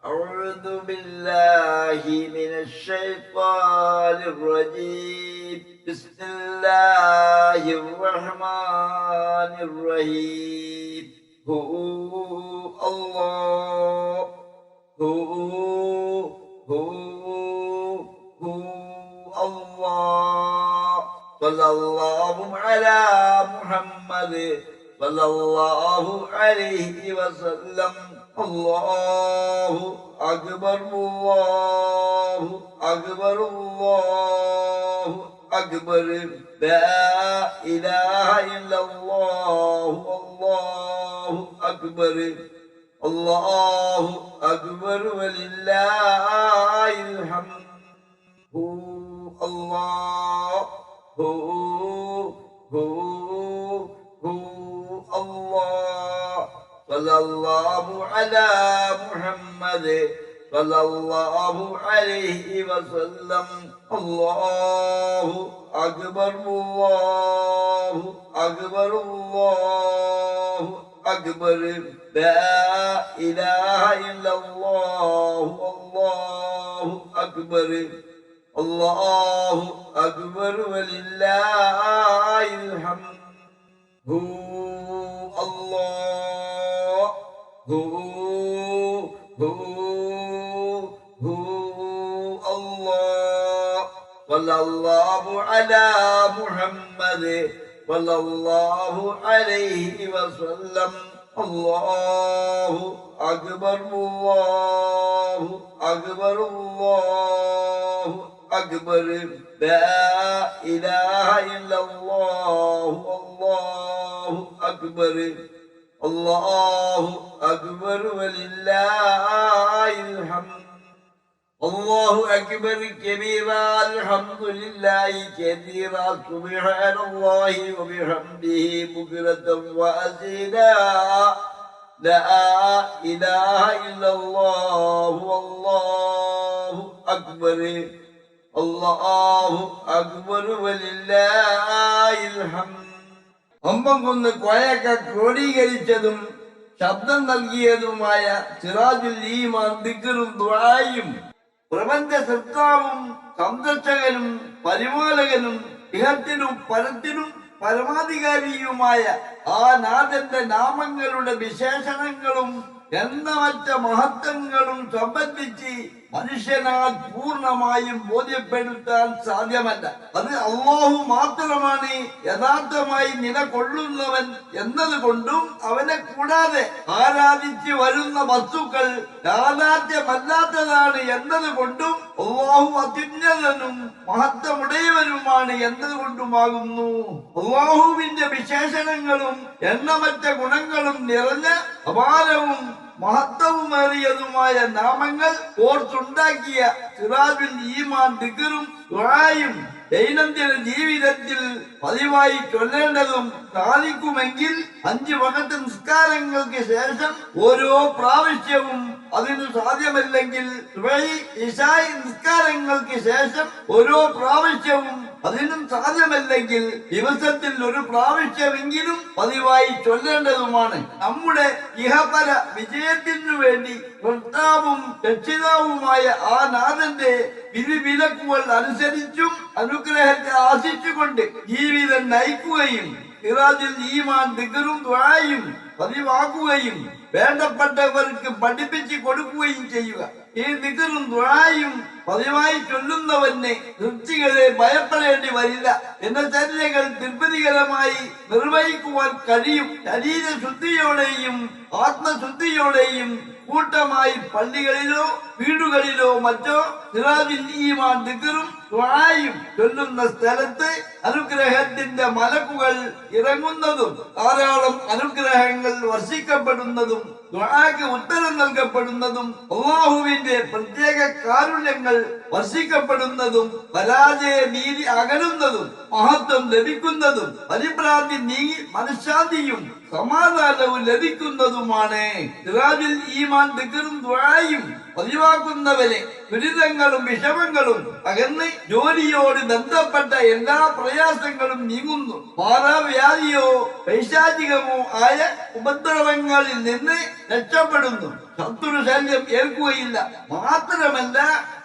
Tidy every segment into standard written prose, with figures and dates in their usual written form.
أعوذ بالله من الشيطان الرجيم. بسم الله الرحمن الرحيم. هو الله هو الله صلى الله على محمد صلى الله عليه وسلم. الله أكبر الله أكبر الله أكبر لا إله إلا الله الله أكبر الله أكبر ولله الحمد. الله الله صلى الله على محمد صلى الله عليه وسلم. الله أكبر الله أكبر الله أكبر لا إله إلا الله الله أكبر الله أكبر ولله الحمد. الله الله صلى الله على محمد صلى الله عليه وسلم. الله أكبر الله أكبر الله أكبر لا إله إلا الله الله أكبر الله أكبر ولله الحمد. الله أكبر كبيرا الحمد لله كثيرا سبحان الله وبحمده بكرة وأصيلا لا إله إلا الله والله أكبر الله أكبر ولله الحمد. അമ്പം കൊന്ന് കൊയക്ക ക്രോഡീകരിച്ചതും ശബ്ദം നൽകിയതുമായ സിറാജുൽ ഈമാൻ ദിക്റും ദുആയും പ്രപഞ്ച സൃഷ്ടാവും സംരക്ഷകനും പരിപാലകനും ഇഹത്തിനും പരത്തിനും പരമാധികാരിയുമായ ആ നാഥന്റെ നാമങ്ങളുടെ വിശേഷണങ്ങളും എണ്ണമറ്റ മഹത്വങ്ങളും സംബന്ധിച്ച് മനുഷ്യനാൽ പൂർണ്ണമായും ബോധ്യപ്പെടുത്താൻ സാധ്യമല്ല. അത് അല്ലാഹു മാത്രമാണ് യഥാർത്ഥമായി നിലകൊള്ളുന്നവൻ എന്നതുകൊണ്ടും അവനെ കൂടാതെ ആരാധിച്ച് വരുന്ന വസ്തുക്കൾ യാഥാർത്ഥ്യമല്ലാത്തതാണ് എന്നതുകൊണ്ടും അല്ലാഹു അത്യുന്നതനും മഹത്വമുടയവനുമാണ് എന്നതുകൊണ്ടുമാകുന്നു. അല്ലാഹുവിന്റെ വിശേഷണങ്ങളും എണ്ണമറ്റ ഗുണങ്ങളും നിറഞ്ഞ അപാരവും മഹത്വമേറിയതുമായ നാമങ്ങൾ ഓർത്തുണ്ടാക്കിയ സിറാജുൽ ഈമാൻ ദിക്റും ദുആയും ദൈനംദിന ജീവിതത്തിൽ പതിവായി ചൊല്ലേണ്ടതും സാധിക്കുമെങ്കിൽ 5 വഖത്ത് നിസ്കാരങ്ങൾക്ക് ശേഷം ഓരോ പ്രാവശ്യവും, അതിന് സാധ്യമല്ലെങ്കിൽ സുബഹി ഇശാഇ നിസ്കാരങ്ങൾക്ക് ശേഷം ഓരോ പ്രാവശ്യവും, അതിനും സാധ്യമല്ലെങ്കിൽ ദിവസത്തിൽ ഒരു പ്രാവശ്യമെങ്കിലും പതിവായി ചൊല്ലേണ്ടതുമാണ്. നമ്മുടെ ഇഹപര വിജയത്തിനു വേണ്ടി ഭർത്താവും രക്ഷിതാവുമായ ആ നാഥന്റെ വിധിവിലക്കുകൾ അനുസരിച്ചും അനുഗ്രഹത്തെ ആശിച്ചുകൊണ്ട് ജീവിതം നയിക്കുകയും സിറാജുൽ ഈമാൻ ദിക്റും ദുആയും പതിവാക്കുകയും വേണ്ടപ്പെട്ടവർക്ക് പഠിപ്പിച്ചു കൊടുക്കുകയും ചെയ്യുക. ഈ ദിക്റും ദുആയും പതിവായി ചൊല്ലുന്നവന് വൃത്തികളെ ഭയപ്പെടേണ്ടി വരില്ല. എന്ന ചര്യകൾ തൃപ്തികരമായി നിർവഹിക്കുവാൻ കഴിയും. ശരീരശുദ്ധിയോടെയും ആത്മശുദ്ധിയോടെയും കൂട്ടമായി പള്ളികളിലോ വീടുകളിലോ മറ്റോ സിറാജുൽ ഈമാൻ ദിക്റും ദുആയും ചൊല്ലുന്ന സ്ഥലത്ത് അനുഗ്രഹത്തിന്റെ മലക്കുകൾ ഇറങ്ങുന്നതും ധാരാളം അനുഗ്രഹങ്ങൾ വർഷിക്കപ്പെടുന്നതും ദുആക്ക് ഉത്തരം നൽകപ്പെടുന്നതും അല്ലാഹുവിന്റെ പ്രത്യേക കാരുണ്യങ്ങൾ വർഷിക്കപ്പെടുന്നതും പരാജയ നീതി അകലുന്നതും മഹത്വം ലഭിക്കുന്നതും പരിഭ്രാന്തി നീങ്ങി മനഃശാന്തിയും സമാധാനവും ലഭിക്കുന്നതുമാണ്. സിറാജുൽ ഈമാൻ ദിക്റും ദുആയും പതിവാക്കുന്നവരെ ദുരിതങ്ങളും വിഷമങ്ങളും അകന്ന് ജോലിയോട് ബന്ധപ്പെട്ട എല്ലാ പ്രയാസങ്ങളും നീങ്ങുന്നു. മാറാവ്യാധിയോ പൈശാചികമോ ആയ ഉപദ്രവങ്ങളിൽ നിന്ന് രക്ഷപ്പെടുന്നു. ശത്രു ശല്യം ഏൽക്കുകയില്ല. മാത്രമല്ല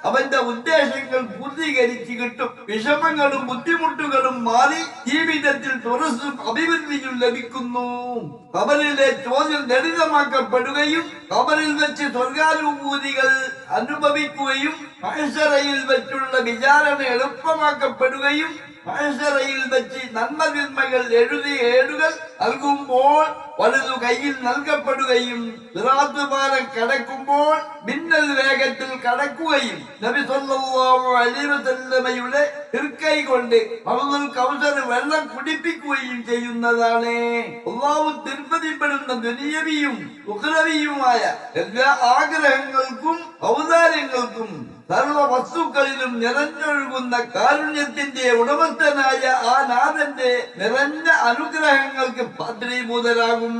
അവന്റെ ഉദ്ദേശങ്ങൾ പൂർത്തീകരിച്ച് കിട്ടും. വിഷമങ്ങളും ബുദ്ധിമുട്ടുകളും മാറി ജീവിതത്തിൽ തുറസ്സും അഭിവൃദ്ധിയും ലഭിക്കുന്നു. ഖബറിലെ ചോദ്യം ലളിതമാക്കപ്പെടുകയും ഖബറിൽ വെച്ച് സ്വർഗാനുഭൂതികൾ അനുഭവിക്കുകയും മഹ്ശറയിൽ വെച്ചുള്ള വിചാരണ എളുപ്പമാക്കപ്പെടുകയും മഹ്ശറയിൽ വെച്ച് നന്മതിന്മകൾ എഴുതിയ ഏടുകൾ നൽകുമ്പോൾ വലതു കയ്യിൽ നൽകപ്പെടുകയും സിറാത്ത് പാലം കടക്കുമ്പോൾ മിന്നൽ വേഗത്തിൽ കടക്കുകയും നബി സല്ലല്ലാഹു അലൈഹി വസല്ലമയുടെ തിർക്കൈ കൊണ്ട് ഹൗദുൽ കൗസർ വെള്ളം കുടിപ്പിക്കുകയും ചെയ്യുന്നതാണ്. അല്ലാഹു തിരുപ്പതിപ്പെടുന്ന ദുനിയവിയും ഉഖ്റവിയുമായ എല്ലാ ആഗ്രഹങ്ങൾക്കും ഔദാര്യങ്ങൾക്കും സർവ വസ്തുക്കളിലും നിറഞ്ഞൊഴുകുന്ന കാരുണ്യത്തിന്റെ ഉടമസ്ഥനായ ആ നാഥന്റെ നിറഞ്ഞ അനുഗ്രഹങ്ങൾക്ക് പാത്രീഭൂതരാകും.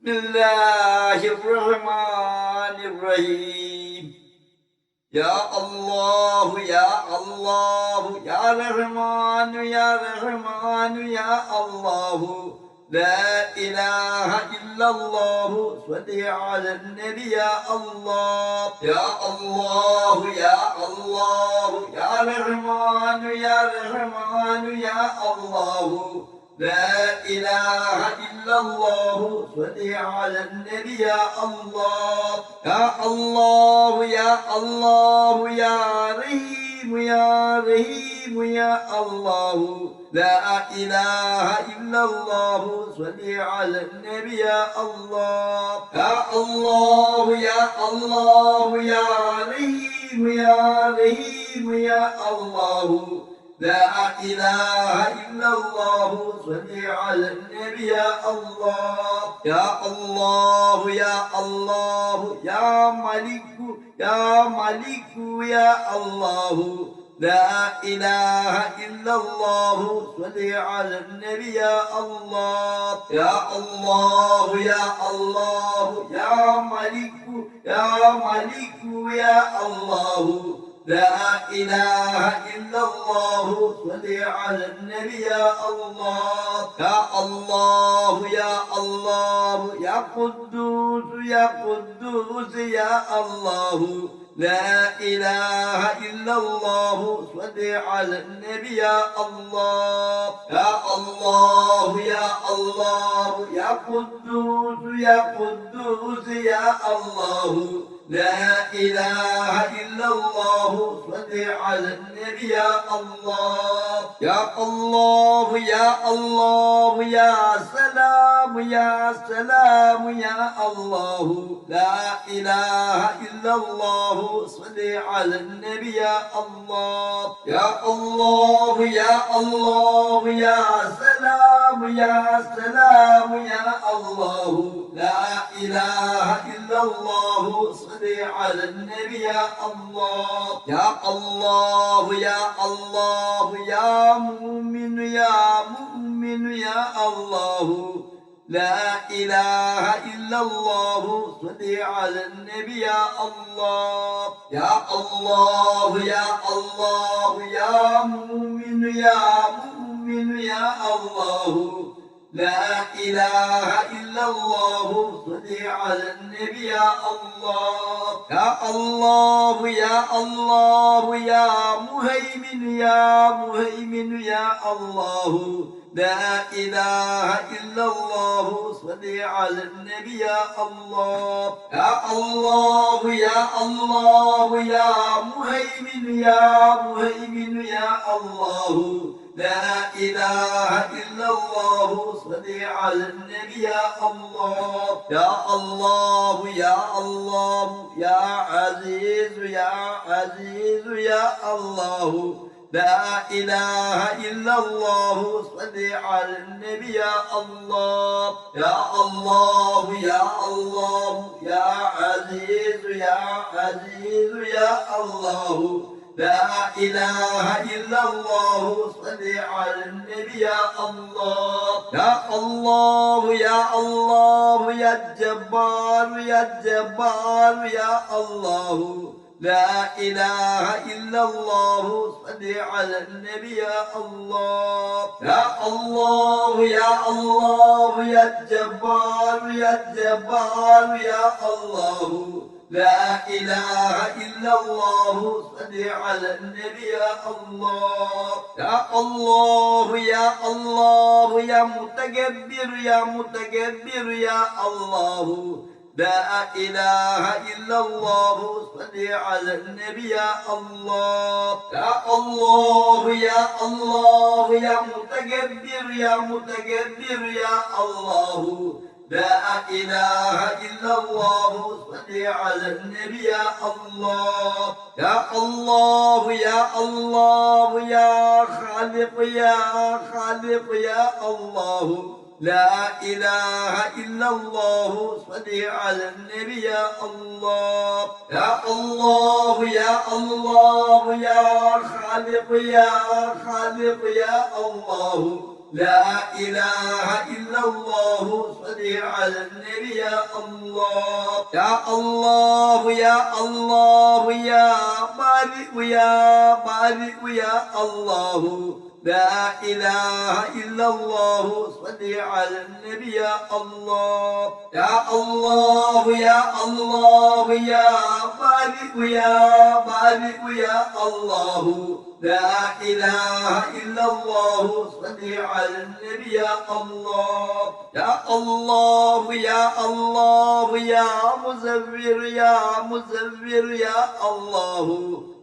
ബിസ്മില്ലാഹിർ റഹ്മാനിർ റഹീം. യാ അല്ലാഹു യാ അല്ലാഹു യാ റഹ്മാനു യാ റഹ്മാനു യാ അല്ലാഹു لا إله إلا الله صل على النبي يا الله يا الله يا الله يا رحمن يا رحمن يا الله لا إله إلا الله صل على النبي يا الله يا الله يا الله يا رحيم يا رحيم يا الله لا إله إلا الله صل على النبي يا الله يا الله يا الله يا رحيم يا رحيم يا الله لا إله إلا الله صل على النبي يا الله يا الله يا الله يا ملك يا ملك يا الله لا إله إلا الله صل على النبي يا الله يا الله يا الله يا ملك يا ملك يا الله لا إله إلا الله صل على النبي يا الله يا الله يا الله يا قدوس يا قدوس يا الله لا إله إلا الله صل على النبي يا الله يا الله يا الله يا قدوس يا قدوس يا الله لا إله إلا الله صل على النبي يا الله يا الله يا الله يا سلام يا سلام يا الله لا إله إلا الله صل على النبي يا الله يا الله يا الله يا سلام يا سلام يا الله لا إله إلا الله صل على النبي يا الله يا الله يا الله يا مؤمن يا مؤمن يا الله لا إله إلا الله صل على النبي يا الله يا الله يا الله يا مؤمن يا مؤمن يا الله لا إله إلا الله صل على النبي يا الله يا الله يا الله يا مهيمن يا مهيمن يا الله لا إله إلا الله صل على النبي يا الله يا الله يا الله يا مهيمن يا مهيمن يا الله لا إله إلا الله صل على النبي يا الله يا الله يا الله يا عزيز يا عزيز يا الله لا إله إلا الله صل على النبي يا الله يا الله يا الله يا عزيز يا عزيز يا الله لا إله إلا الله صل على النبي يا الله يا الله يا الله يا جبار يا جبار يا الله لا إله إلا الله صل على النبي يا الله يا الله يا الله يا جبار يا جبار يا الله لا إله إلا الله صل على النبي يا الله يا الله يا الله يا متكبر يا متكبر يا الله لا إله إلا الله صل على النبي يا الله يا الله يا الله يا متكبر يا متكبر يا الله لا إله إلا الله صل على النبي يا الله يا الله يا الله يا خالق يا خالق يا الله لا إله إلا الله صل على النبي يا الله يا الله يا الله يا خالق يا خالق يا الله لا إله إلا الله صل على النبي يا الله يا الله يا الله يا بارئ يا بارئ يا الله لا إله إلا الله صل على النبي يا الله يا الله يا الله يا بارئ يا بارئ يا الله لا إله إلا الله صل على النبي يا الله يا الله يا الله يا مزور يا مزور يا الله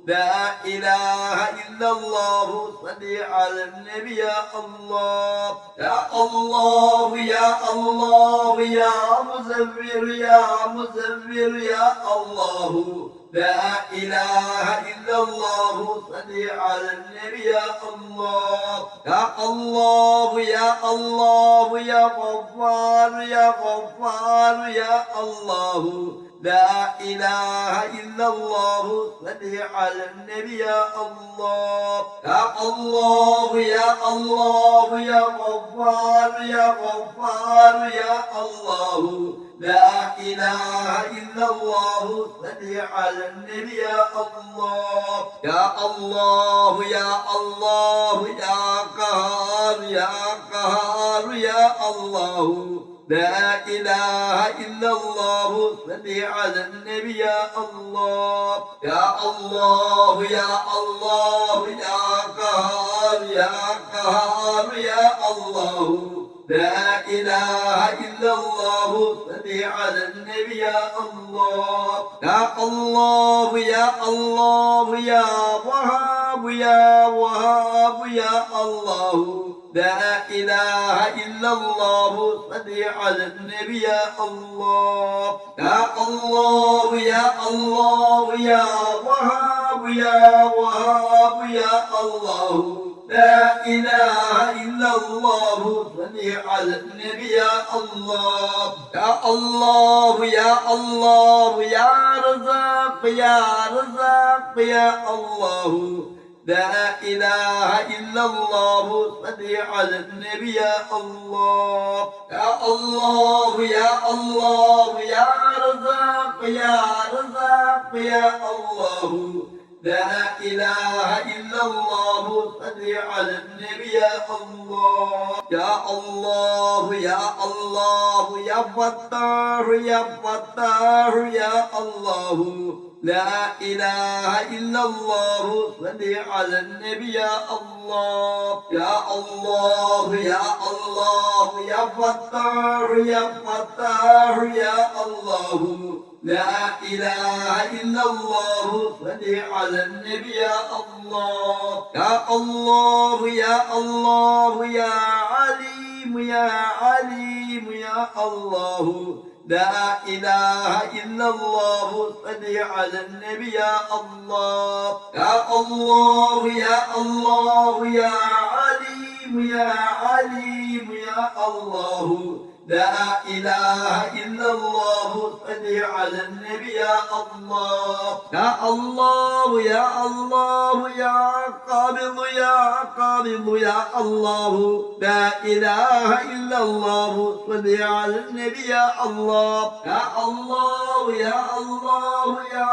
لا إله إلا الله صل على النبي يا الله يا الله يا الله يا مزور يا مزور يا الله لا إله إلا الله صل على النبي يا الله يا الله يا الله يا غفار يا غفار يا الله لا إله إلا الله صل على النبي يا الله يا الله يا الله يا غفار يا غفار يا الله لا إله إلا الله صل على النبي يا الله يا الله يا الله يا قهار يا قهار يا الله لا إله إلا الله صل على النبي يا الله يا الله يا الله يا قهار يا قهار يا الله لا إله إلا الله صل على النبي يا الله يا الله يا الله يا وهاب يا وهاب يا الله لا إله إلا الله صل على النبي يا الله يا الله يا الله يا وهاب يا وهاب يا الله لا إله إلا الله صل على النبي يا الله يا الله يا الله يا رزاق يا رزاق يا الله لا إله إلا الله صل على النبي يا الله يا الله يا الله يا رزاق يا رزاق يا الله لا إله إلا الله صل على النبي يا الله يا الله يا الله يا فتاح يا فتاح يا الله لا إله إلا الله صل على النبي يا الله يا الله يا الله يا فتاح يا فتاح يا الله لا إله إلا الله صل على النبي يا الله يا الله يا الله يا عليم يا عليم يا الله لا إله إلا الله صل على النبي يا الله يا الله يا الله يا عليم يا عليم يا الله لا إله إلا الله صل على النبي يا الله يا الله يا الله يا قابض يا قابض يا الله لا إله إلا الله صل على النبي يا الله يا الله يا الله يا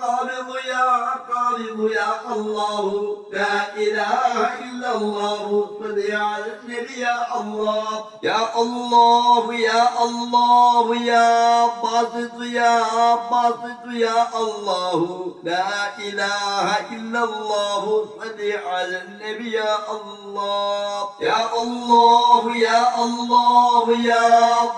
قابض يا قابض يا الله لا إله إلا الله صل على النبي يا الله يا الله يا الله يا باسط يا باسط يا الله لا إله إلا الله صل على النبي يا الله يا الله يا الله يا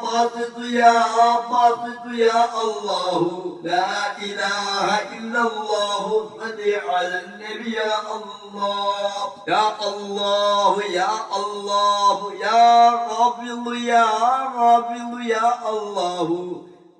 باسط يا باسط يا الله لا إله إلا الله صل على النبي يا الله يا الله يا الله يا غافل يا غافل يا الله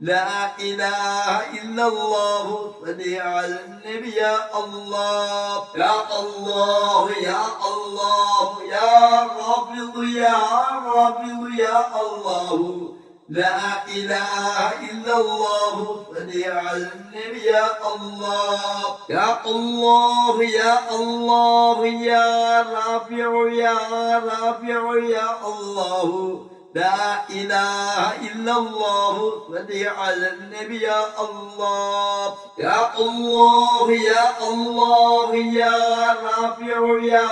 لا إله إلا الله صل على النبي يا الله يا الله يا الله يا غافل يا غافل يا الله لا إله إلا الله صل على النبي يا الله يا الله يا الله يا رافع يا رافع يا الله لا إله إلا الله صل على النبي يا الله يا الله يا الله يا رافع يا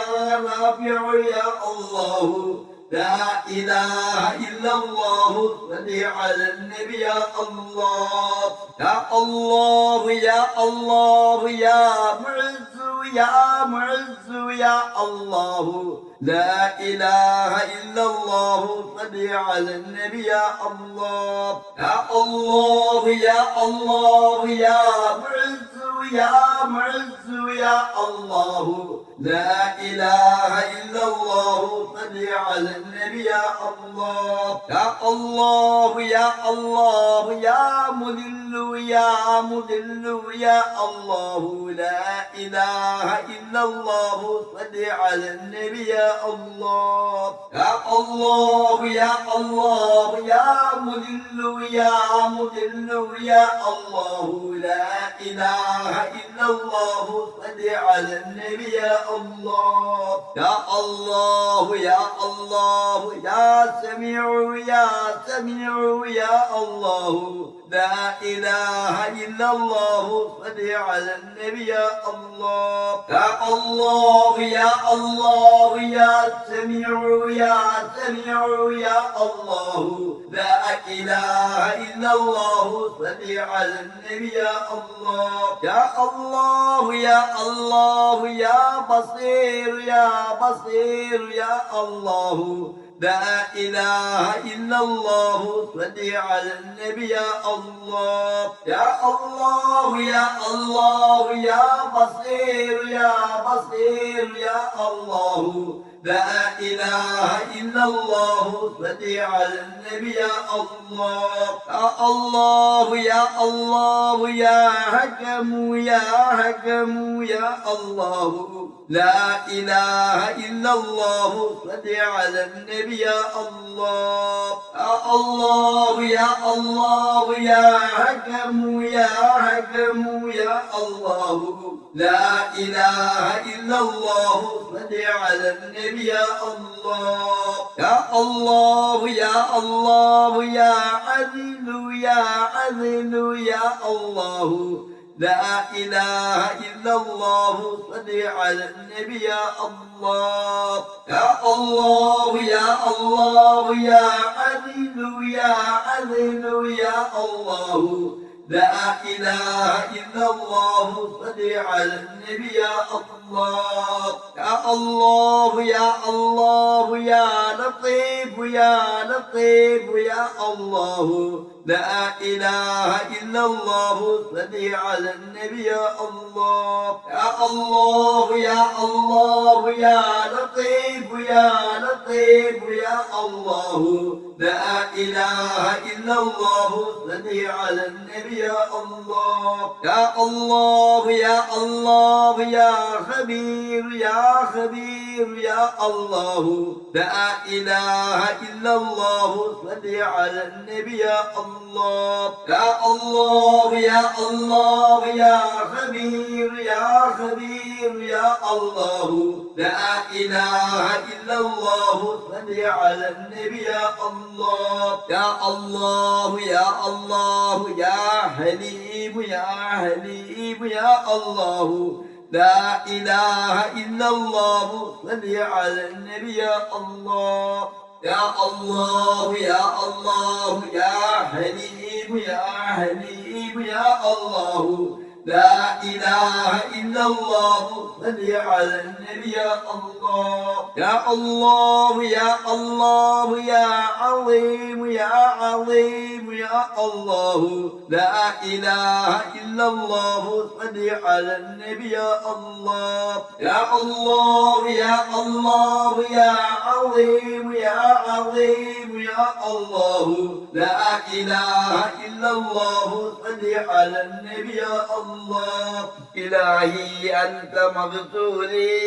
رافع يا الله لا إله إلا الله صل على النبي يا الله يا الله يا الله يا معز يا معز يا الله لا إله إلا الله صل على النبي يا الله يا الله يا الله يا معز يا معز يا الله لا إله إلا الله صل على النبي يا الله يا الله يا الله يا مذل يا مذل يا الله لا إله إلا الله صل على النبي يا الله يا الله يا الله يا مذل يا مذل يا الله لا إله إلا الله صل على النبي يا الله يا الله يا الله يا سميع يا سميع يا الله لا إله إلا الله صل على النبي يا الله يا الله يا الله يا سميع يا سميع يا الله لا إله إلا الله صل على النبي يا الله يا الله يا الله يا بصير يا بصير يا الله لا إله إلا الله صل على النبي يا الله يا الله يا الله يا بصير يا بصير يا الله لا إله إلا الله صل على النبي يا الله يا الله يا الله يا حكم يا حكم يا الله لا إله إلا الله صل على النبي يا الله يا الله يا الله يا حكم يا حكم يا الله لا إله إلا الله صل على النبي يا الله يا الله يا الله يا عدل يا عدل يا الله لا إله إلا الله صل على النبي يا الله يا الله يا الله يا عدل يا عدل يا الله لا إله إلا الله صل على النبي يا الله يا الله يا الله يا لطيف يا لطيف يا الله لا إله إلا الله صل على النبي يا الله يا الله يا الله يا لطيف يا لطيف يا الله لا إله إلا الله صل على النبي يا الله يا الله يا الله يا خبير يا خبير يا الله لا إله إلا الله صل على النبي يا الله يا الله يا الله يا خبير يا خبير يا الله لا إله إلا الله صل على النبي يا الله يا الله يا الله يا حليم يا حليم يا الله لا إله إلا الله صل على النبي يا الله يا الله يا الله يا حليم يا حليم يا الله لا إله إلا الله صل على النبي يا الله يا الله يا الله يا عظيم يا عظيم يا الله لا إله إلا الله صل على النبي يا الله يا الله يا الله يا عظيم يا عظيم يا الله لا إله إلا الله صل على النبي يا الله إلهي أنت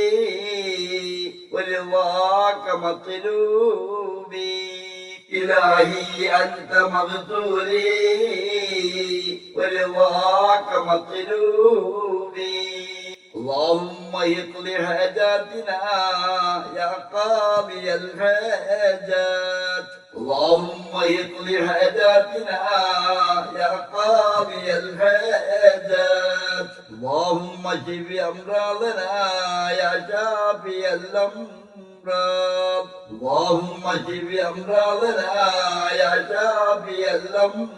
مغفوري ورضاك مطلوبي إلهي أنت مغفوري ورضاك مطلوبي اللهم اقض حاجاتنا يا قاضي الحاجات اللهم اقض حاجاتنا يا قاضي الحاجات اللهم اشف امراضنا يا شافي الامراض اللهم اشف امراضنا يا شافي الامراض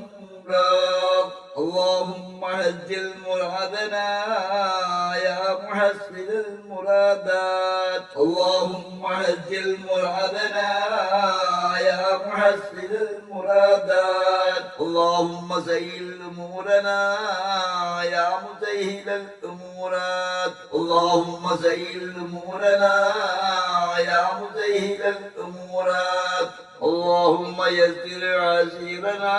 اللهم هجل مرادنا يا محسن المرادات اللهم هجل مرادنا يا محسن المرادات اللهم سهل امورنا يا مسهل الامورات اللهم سهل امورنا يا مسهل الامورات اللهم يسر عسيرنا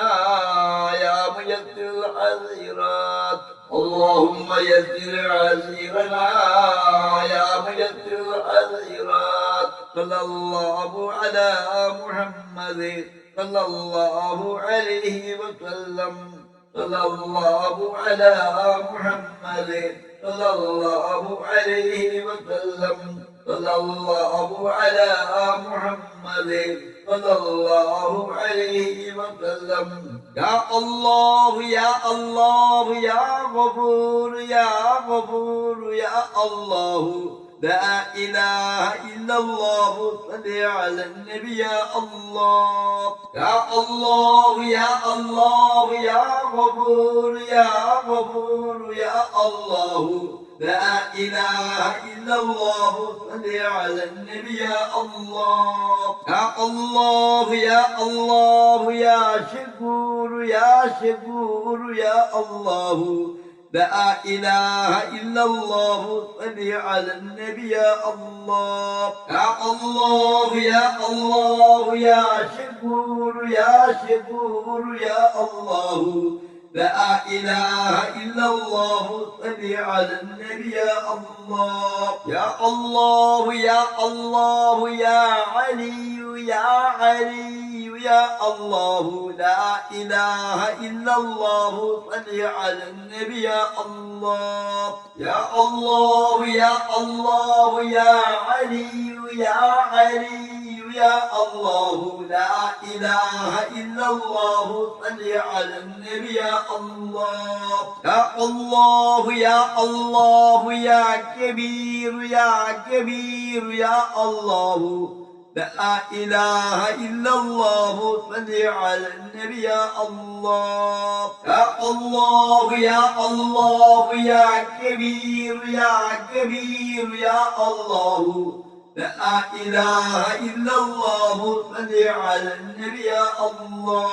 يا ميسر العسيرات اللهم يسر عسيرنا يا ميسر العسيرات صلى الله على محمد صلى الله عليه وسلم صلى الله على محمد صلى الله عليه وسلم صلى الله على محمد صلى الله عليه وسلم يا الله يا الله يا غفور يا غفور يا الله لا إله إلا الله صل على النبي يا الله يا الله يا الله يا غفور يا غفور يا الله لا إله إلا الله صل على النبي يا الله يا الله يا الله يا شكور يا شكور يا الله لا إله إلا الله صل على النبي يا الله يا الله يا الله يا شكور يا شكور يا الله لا إله إلا الله صل على النبي يا الله يا الله يا الله يا علي يا علي يا الله لا إله إلا الله صل على النبي يا الله يا الله يا الله يا علي يا علي يا الله لا إله إلا الله صل على النبي يا الله يا الله يا الله يا كبير يا كبير يا الله لا إله إلا الله صل على النبي يا الله يا الله يا الله يا كبير يا كبير يا الله لا إله إلا الله صل على النبي يا الله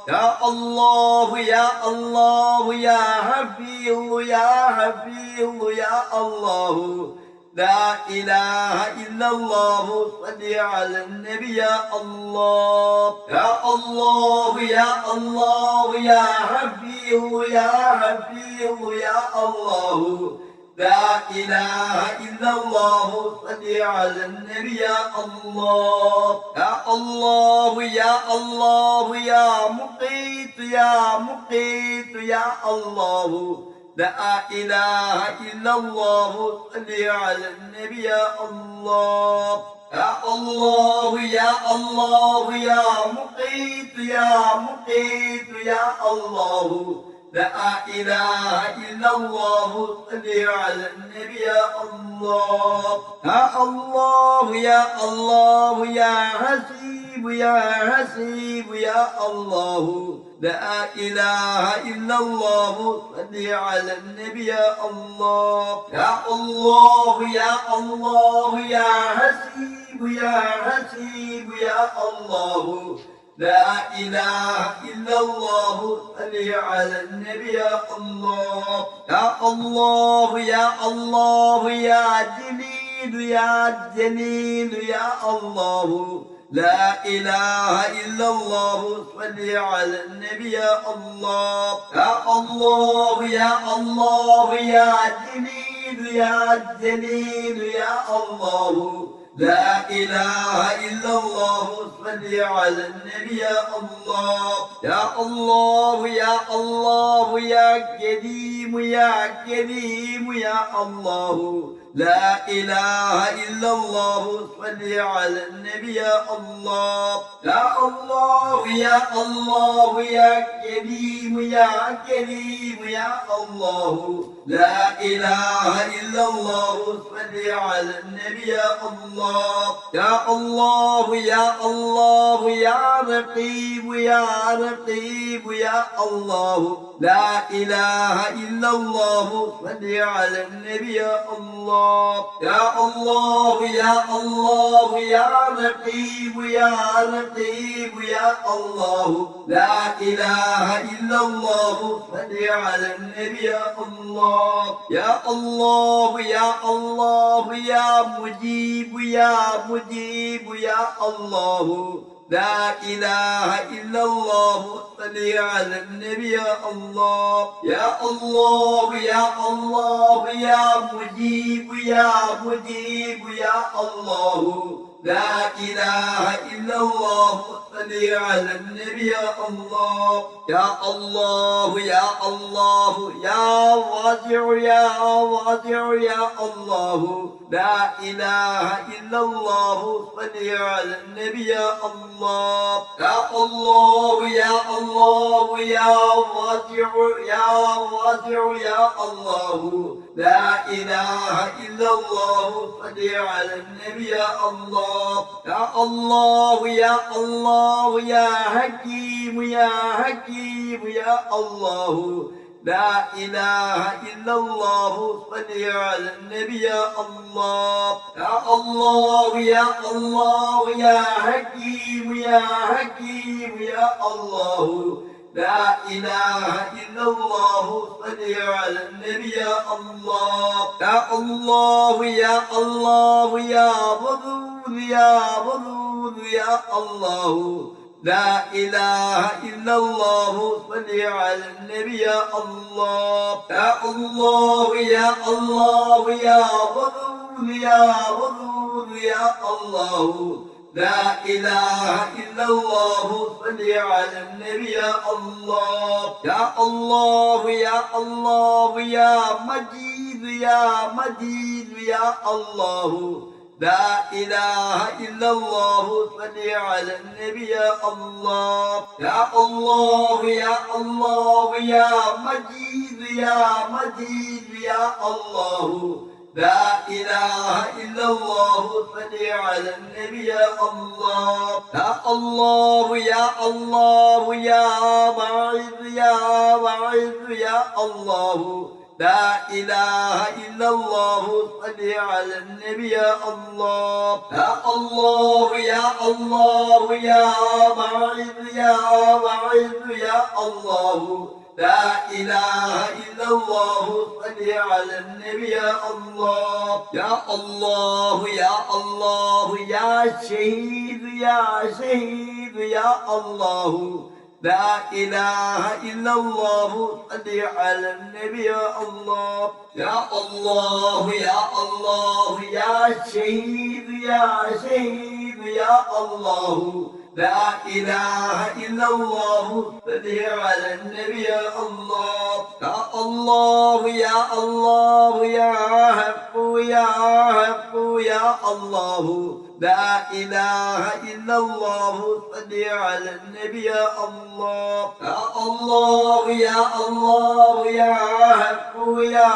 يا الله يا الله يا حفيظ يا حفيظ يا الله لا إله إلا الله صل على النبي يا الله يا الله يا الله يا حفيظ يا حفيظ يا الله لا إله إلا الله صل على النبي يا الله يا الله يا الله يا مقيت يا مقيت يا الله لا إله إلا الله صل على النبي يا الله يا الله يا الله يا مقيت يا مقيت يا الله لا إله إلا الله صل على النبي يا الله يا الله يا الله يا حسيب يا حسيب يا الله لا إله إلا الله صل على النبي يا الله يا الله يا الله يا حسيب يا حسيب يا الله لا إله إلا الله صل على النبي يا الله يا الله يا الله يا جليل يا جليل يا الله لا إله إلا الله صل على النبي يا الله يا الله يا الله يا جليل يا جليل يا الله لا إله إلا الله صل على النبي يا الله يا الله يا الله يا كريم يا كريم يا الله لا إله إلا الله صل على النبي يا الله يا الله يا الله يا كريم يا كريم يا الله لا إله إلا الله صل على النبي يا الله يا الله يا الله يا رقيب يا رقيب يا الله لا إله إلا الله صل على النبي يا الله يا الله يا الله يا رقيب يا رقيب يا الله لا إله إلا الله صل على النبي يا الله يا الله يا الله يا مجيب يا مجيب يا الله لا إله إلا الله صل على النبي يا الله يا الله يا الله يا مجيب يا مجيب يا الله لا إله إلا الله صل على النبي يا الله يا الله يا الله يا واسع يا واسع يا الله لا إله إلا الله صل على النبي يا الله يا الله يا الله يا واسع يا واسع يا الله لا إله إلا الله صل على النبي يا الله يا الله يا الله يا حكيم يا حكيم يا الله لا إله إلا الله صل على النبي يا الله يا الله يا الله يا حكيم يا حكيم يا الله لا إله إلا الله صل على النبي يا الله يا الله يا الله يا ودود يا ودود يا الله لا إله إلا الله صل على النبي يا الله يا الله يا الله يا ودود يا ودود يا الله لا إله إلا الله صل على النبي يا الله يا الله يا الله يا مجيد يا مجيد يا الله لا إله إلا الله صل على النبي يا الله يا الله يا الله يا مجيد يا مجيد يا الله لا إله إلا الله صل على النبي يا الله يا الله يا الله يا باعث يا باعث يا الله لا إله إلا الله صل على النبي يا الله يا الله يا الله يا باعث يا باعث يا الله لا إله إلا الله صل على النبي يا الله يا الله يا الله يا شهيد يا شهيد يا الله لا إله إلا الله صل على النبي يا الله يا الله يا الله يا شهيد يا شهيد يا الله لا إله إلا الله صل على النبي يا الله يا الله يا الله يا حق يا حق يا الله لا إله إلا الله صل على النبي يا الله يا الله يا الله يا حق يا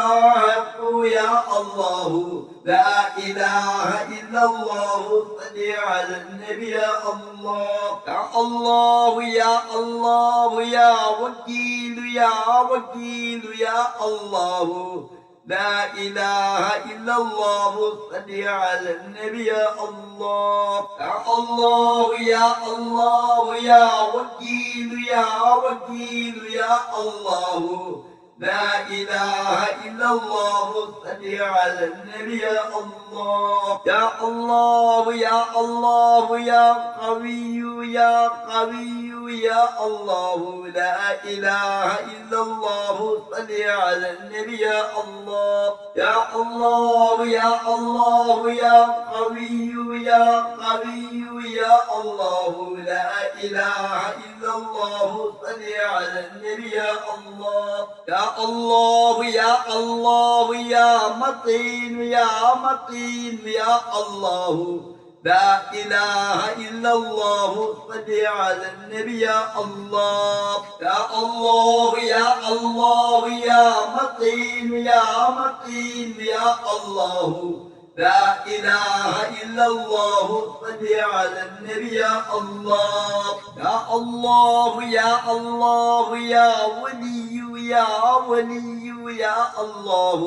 حق يا الله لا إله إلا الله صل على النبي يا الله يا الله يا الله يا وكيل يا وكيل يا الله لا إله إلا الله صل على النبي يا الله يا الله يا الله يا وكيل يا وكيل يا الله لا إله إلا الله صل على النبي يا الله يا الله يا الله يا قوي يا قوي يا الله لا إله إلا الله صل على النبي يا الله يا الله يا الله يا قوي يا قوي يا الله لا إله إلا الله صل على النبي يا الله يا الله يا الله يا متين يا متين يا الله لا إله إلا الله صل على النبي يا الله يا الله يا الله يا متين يا متين يا الله لا إله إلا الله صل على النبي يا الله يا الله يا الله يا ولي يا ولي يا الله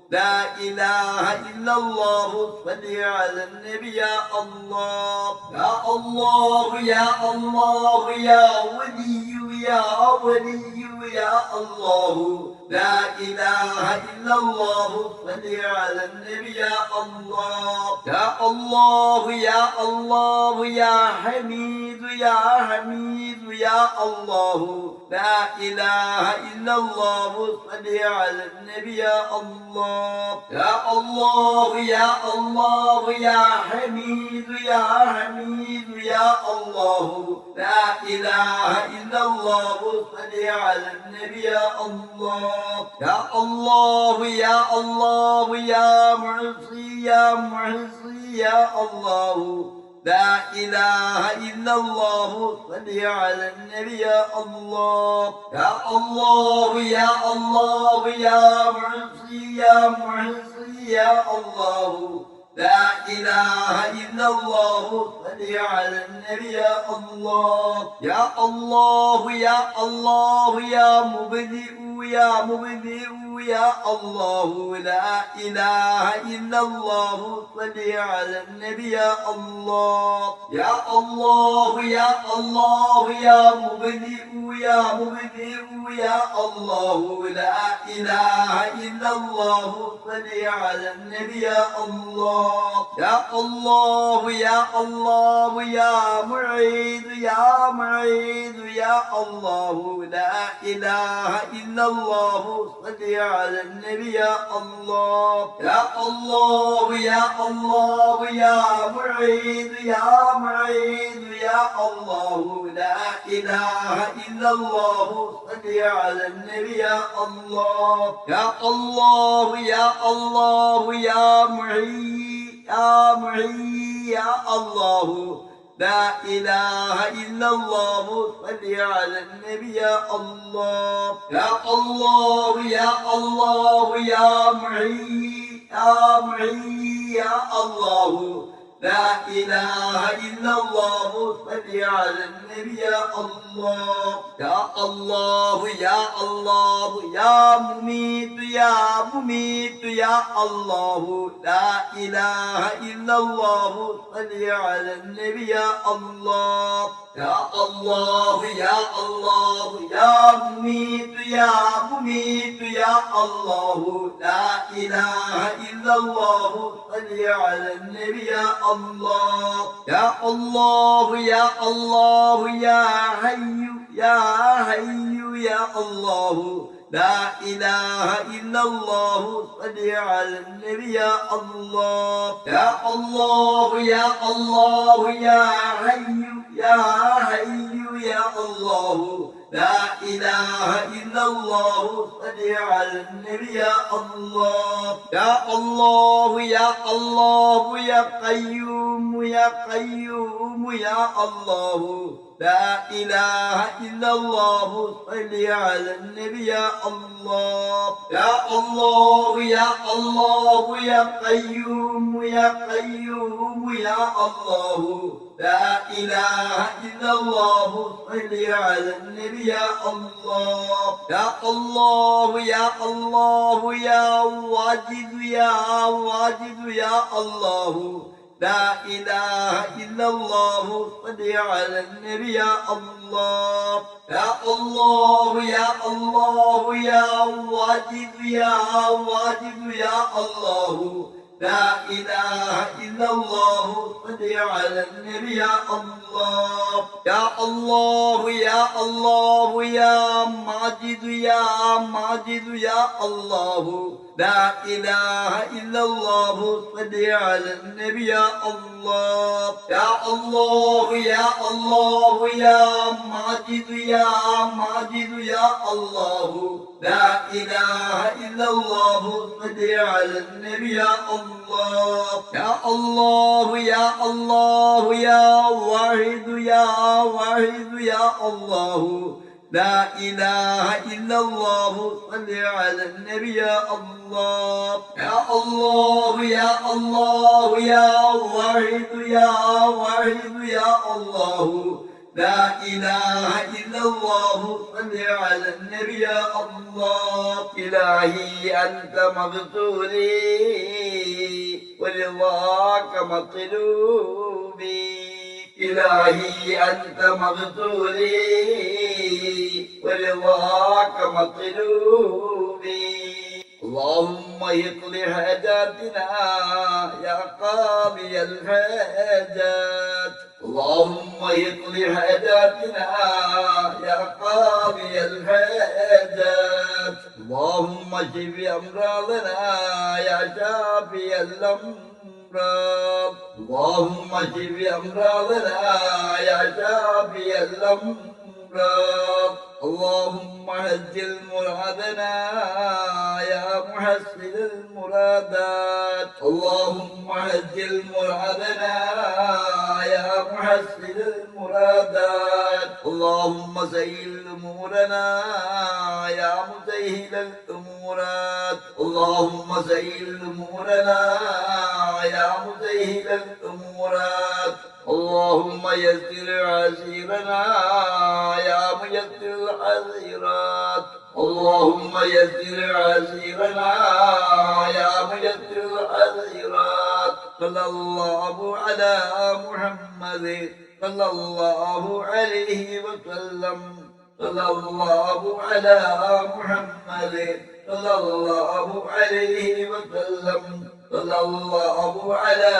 لا إله إلا الله صل على النبي يا الله يا الله يا الله يا ولي يا ولي يا الله لا إله إلا الله صل على النبي يا الله يا الله يا الله يا حميد يا حميد يا الله لا إله إلا الله صل على النبي يا الله يا الله يا الله يا حميد يا حميد يا الله لا إله إلا الله صل على النبي يا الله يا الله يا الله يا معصي يا معصي يا الله لا إله إلا الله صل على النبي يا الله يا الله يا الله يا معصي يا معصي يا الله لا إله إلا الله صل على النبي يا الله يا الله يا الله يا مبدئ يا مبدئ يا الله لا إله إلا الله صل على النبي يا الله يا الله يا الله يا مبدئ يا مبدئ يا الله لا إله إلا الله صل على النبي يا الله يا الله يا الله يا معيد يا معيد يا الله لا إله إلا الله صل على النبي يا الله يا الله يا الله يا معيد يا معيد يا الله لا إله إلا الله صل على النبي يا الله يا الله يا الله يا معي يا معي يا الله لا إله إلا الله صل على النبي يا الله يا الله يا الله يا معي يا معي يا الله لا إله إلا الله صل على النبي يا الله يا الله يا الله يا مميت يا مميت يا الله لا إله إلا الله صل على النبي يا الله يا الله يا الله يا مميت يا مميت يا الله لا إله إلا الله صل على النبي يا الله يا الله يا الله يا حي يا حي يا الله لا إله إلا الله صل على النبي يا الله يا الله يا الله يا حي يا حي يا الله لا إله إلا الله صل على النبي يا الله يا الله يا الله يا قيوم يا قيوم يا الله لا إله إلا الله صل على النبي يا الله يا الله يا الله يا قيوم يا قيوم يا الله لا إله إلا الله صل على النبي يا الله يا الله يا الله يا واجد يا واجد يا الله لا إله إلا الله صل على النبي يا الله يا الله يا الله يا واجد يا واجد يا الله لا إله إلا الله صل على النبي يا الله يا الله يا الله يا ماجد يا ماجد يا الله لا إله إلا الله صل على النبي يا الله يا الله يا الله يا ماجد يا ماجد يا الله لا إله إلا الله صل على النبي يا الله يا الله يا الله يا واحد يا واحد يا الله لا إله إلا الله صل على النبي يا الله يا الله يا الله يا واحد يا واحد يا الله لا إله إلا الله صل على النبي يا الله إلهي أنت مغفوري ورضاك مطلوبي إلهي أنت مغفوري ورضاك مطلوبي اللهم اقض حاجاتنا يا قاضي الحاجات اللهم اقض حاجاتنا يا قاضي الحاجات اللهم اشف أمراضنا يا شافي الأمراض اللهم اشف أمراضنا يا شافي الأمراض اللهم هجل مرادنا يا محسن المرادات اللهم هجل مرادنا يا محسن المرادات اللهم سهل أمورنا يا مسهل الأمورات اللهم سهل أمورنا يا مسهل الأمورات اللهم يسر عسيرنا يا ميسر العسيرات اللهم يسر عسيرنا يا ميسر العسيرات صلى الله على محمد صلى الله عليه وسلم صلى الله على محمد صلى الله عليه وسلم صلى الله على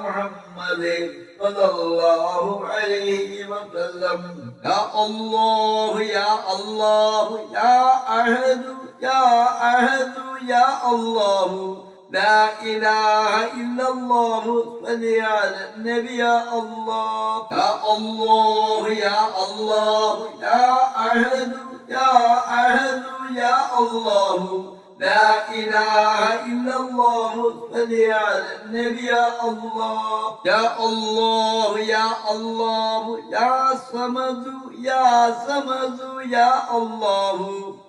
محمد صلى الله عليه وسلم يا الله يا الله يا أحد يا أحد يا الله لا إله إلا الله صل على النبي يا الله يا الله يا الله يا أحد يا أحد يا الله لا إله إلا الله صل على النبي يا الله يا الله يا الله يا صمد يا صمد يا الله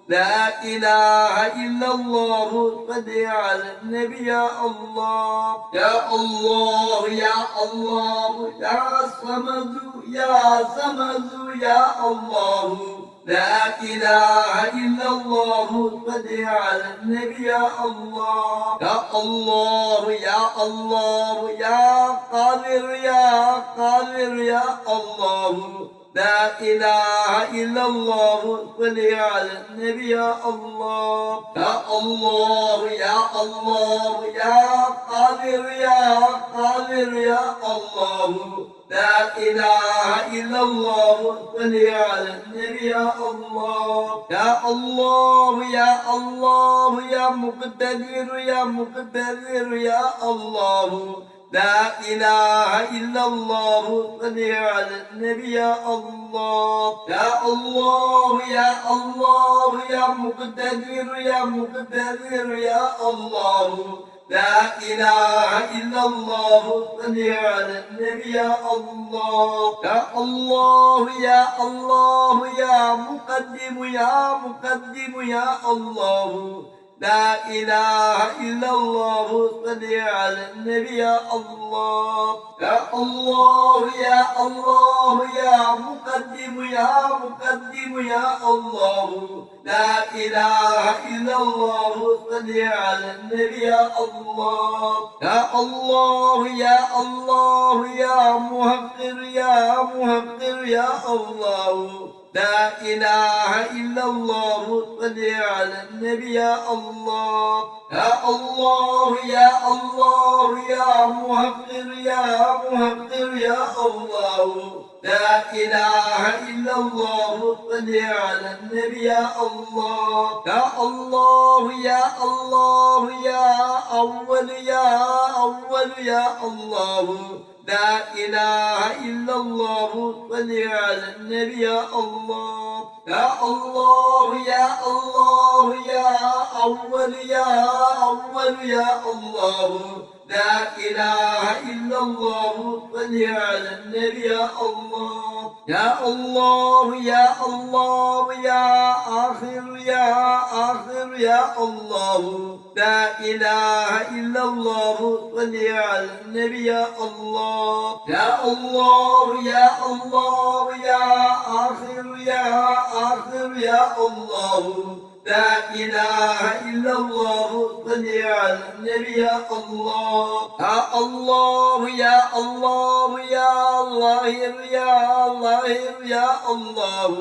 لا إله إلا الله صل على النبي يا الله يا الله يا الله يا صمد يا صمد يا الله لا إله إلا الله صل على النبي يا الله يا الله يا الله يا قادر يا قادر يا الله لا إله إلا الله صل على النبي يا الله يا الله يا الله يا قادر يا قادر يا الله لا إله إلا الله صل على النبي يا الله يا الله يا الله يا مقتدر يا مقتدر يا الله لا إله إلا الله صل على النبي يا الله يا الله يا الله يا مقتدر يا مقتدر يا الله لا إله إلا الله صل على النبي يا الله يا الله يا الله يا مقدم يا مقدم يا الله لا إله إلا الله صل على النبي يا الله يا الله يا الله يا مقدم يا مقدم يا الله لا إله إلا الله صل على النبي يا الله يا الله يا الله يا مهقر يا مهقر يا الله لا إله إلا الله صل على النبي يا الله يا الله يا الله يا مهقر يا مهقر يا الله لا إله إلا الله صل على النبي يا الله يا الله يا الله يا أول يا أول يا الله لا إله إلا الله صل على النبي يا الله يا الله يا الله يا أول يا أول يا الله لا إله إلا الله صل على النبي يا الله يا الله يا الله يا آخر يا آخر يا الله لا إله إلا الله صل على النبي يا الله يا الله يا الله يا آخر يا آخر يا الله لا إله إلا الله صل على النبي يا الله يا الله يا الله يا ظاهر يا ظاهر يا الله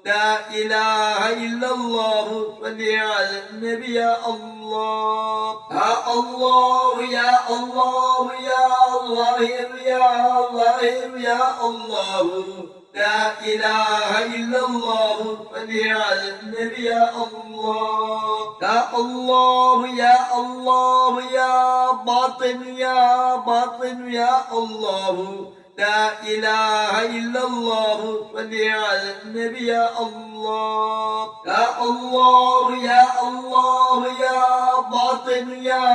لا إله إلا الله صل على النبي يا الله يا الله يا الله يا ظاهر يا ظاهر يا الله لا إله إلا الله صل على النبي يا الله يا الله يا الله يا باطن يا باطن يا الله لا إله إلا الله صل على النبي يا الله يا الله يا الله يا باطن يا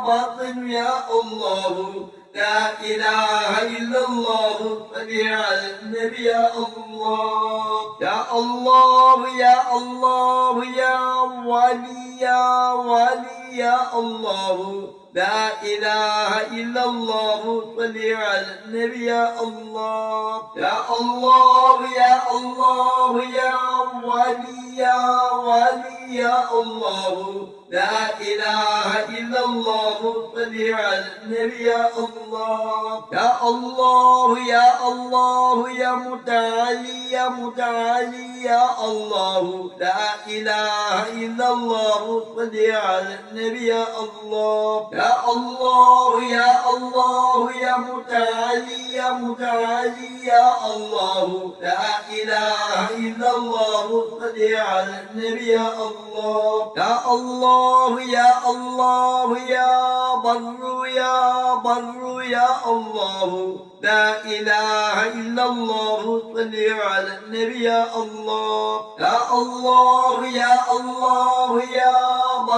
باطن يا الله لا إله إلا الله صل على النبي يا الله يا الله يا الله يا ولي يا ولي يا الله لا إله إلا الله صل على النبي يا الله يا الله يا الله يا ولي يا ولي يا الله لا إله إلا الله صل على النبي يا الله يا الله يا الله يا متعالي يا متعالي يا الله لا إله إلا الله صل على النبي يا الله يا الله يا الله يا متعالي يا متعالي يا الله لا إله إلا الله صل على النبي يا الله يا الله يا الله يا بر يا بر يا الله لا إله إلا الله صل على النبي يا الله يا الله يا الله يا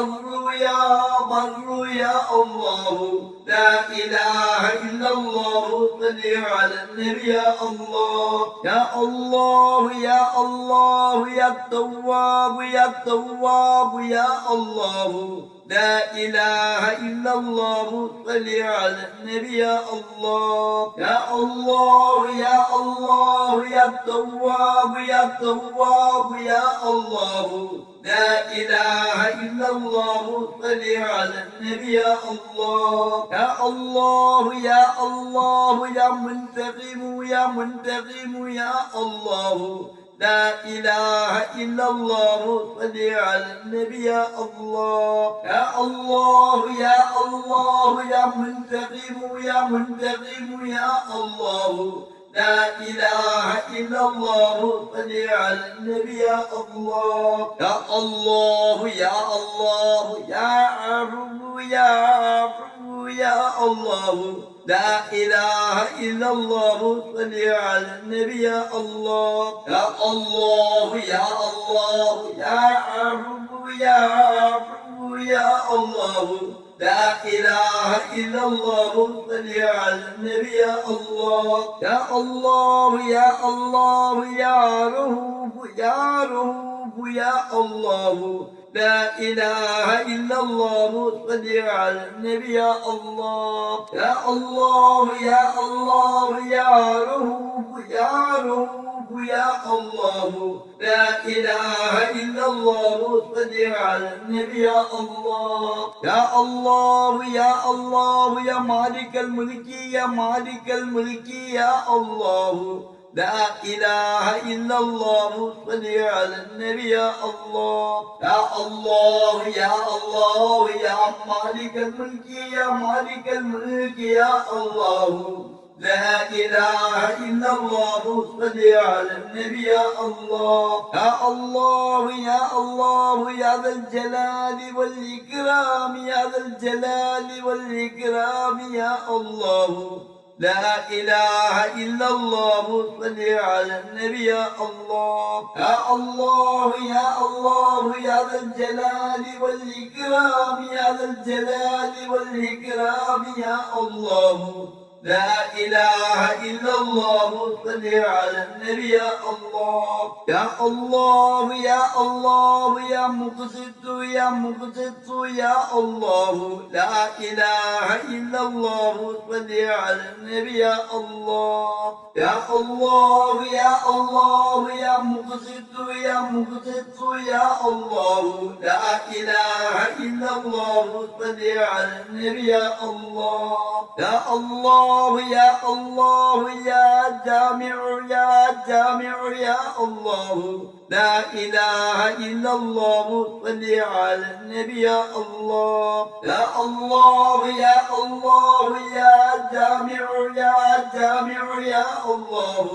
بر يا بر يا الله لا إله إلا الله صل على النبي يا الله يا الله يا الله يا التواب يا التواب يا الله لا إله إلا الله صل على النبي يا الله يا الله يا الله يا التواب يا التواب يا الله لا إله إلا الله صل على النبي يا الله يا الله يا الله يا منتقم يا منتقم يا الله لا إله إلا الله صل على النبي يا الله يا الله يا الله يا منتقم يا منتقم يا الله لا إله إلا الله صل على النبي يا الله يا الله يا الله يا عفو يا عفو يا الله لا إله إلا الله صل على النبي يا الله يا الله يا الله يا عفو يا عفو يا الله لا إله إلا الله صل على النبي يا الله يا الله يا الله يا رؤوف يا رؤوف يا الله لا إله إلا الله صل على النبي يا الله يا الله يا الله يا رؤوف يا رؤوف يا الله لا إله إلا الله صل على النبي يا الله يا الله يا الله يا مالك الملك يا مالك الملك يا الله لا إله إلا الله صل على النبي يا الله يا الله يا الله يا مالك الملك يا مالك الملك يا الله لا إله إلا الله صل على النبي يا الله يا الله يا الله يا ذا الجلال والإكرام يا ذا الجلال والإكرام يا الله لا إله إلا الله صل على النبي يا الله يا الله يا الله يا ذا الجلال والإكرام يا ذا الجلال والإكرام يا الله لا إله إلا الله صل على النبي يا الله يا الله يا الله يا مقسط يا مقسط يا الله لا إله إلا الله صل على النبي يا الله يا الله يا الله يا مقسط يا مقسط يا الله لا إله إلا الله صل على النبي يا الله يا الله يا الله يا جامع يا جامع يا الله لا إله إلا الله صل على النبي يا الله يا الله يا الله يا جامع يا جامع يا الله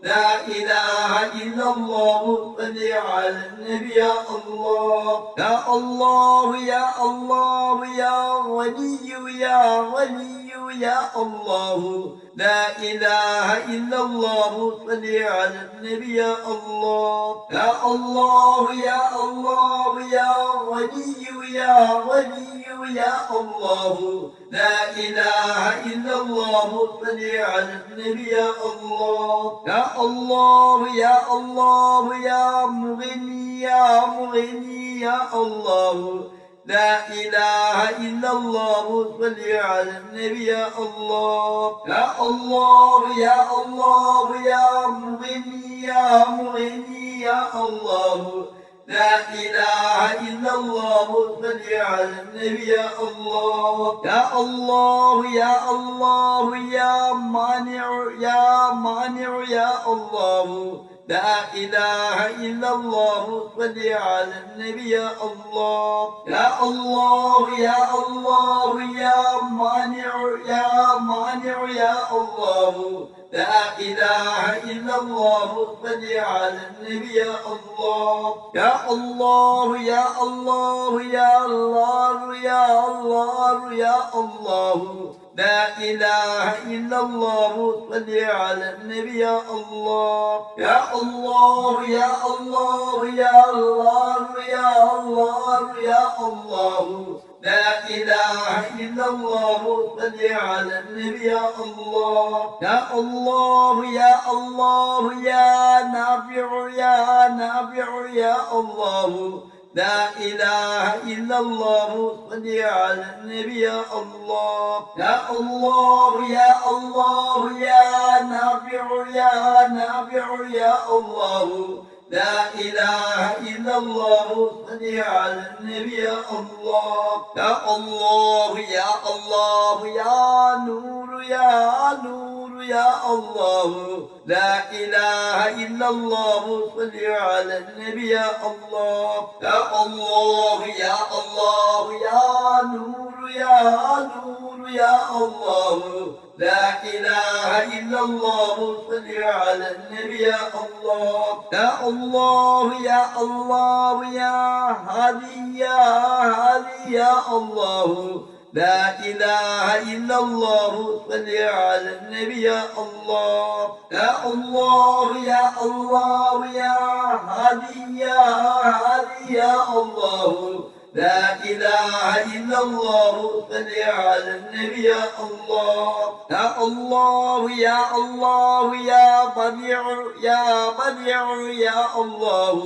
لا إله إلا الله صل على النبي يا الله يا الله يا الله يا غني يا غني يا الله لا إله إلا الله صل على النبي يا الله يا الله يا الله يا غني يا غني يا الله لا إله إلا الله صل على النبي يا الله يا الله يا الله يا مغني يا مغني يا الله لا إله إلا الله صل على النبي يا الله يا الله يا الله يا مغني يا مغني يا الله لا إله إلا الله صل على النبي يا الله يا الله يا الله يا مانع يا مانع يا الله لا إله إلا الله صل على النبي يا الله يا الله يا الله يا مانع يا مانع يا الله لا إله إلا الله صل على النبي يا الله يا الله يا الله يا الله يا الله يا الله لا إله إلا الله صل على النبي يا الله يا الله يا الله يا الله يا الله يا الله لا إله إلا الله صل على النبي يا الله يا الله يا الله يا نافع يا نافع يا الله لا إله إلا الله صل على النبي يا الله يا الله يا الله يا نافع يا نافع يا الله لا إله إلا الله صل على النبي يا الله يا الله يا الله يا نور يا نور يا الله لا إله إلا الله صل على النبي يا الله يا الله يا الله يا نور يا نور يا الله لا إله إلا الله صل على النبي يا الله يا الله يا الله يا هادي يا هادي يا الله لا إله إلا الله صل على النبي يا الله يا الله يا الله يا هادي يا هادي يا الله لا إله إلا الله صل على النبي يا الله يا الله يا الله يا بديع يا بديع يا الله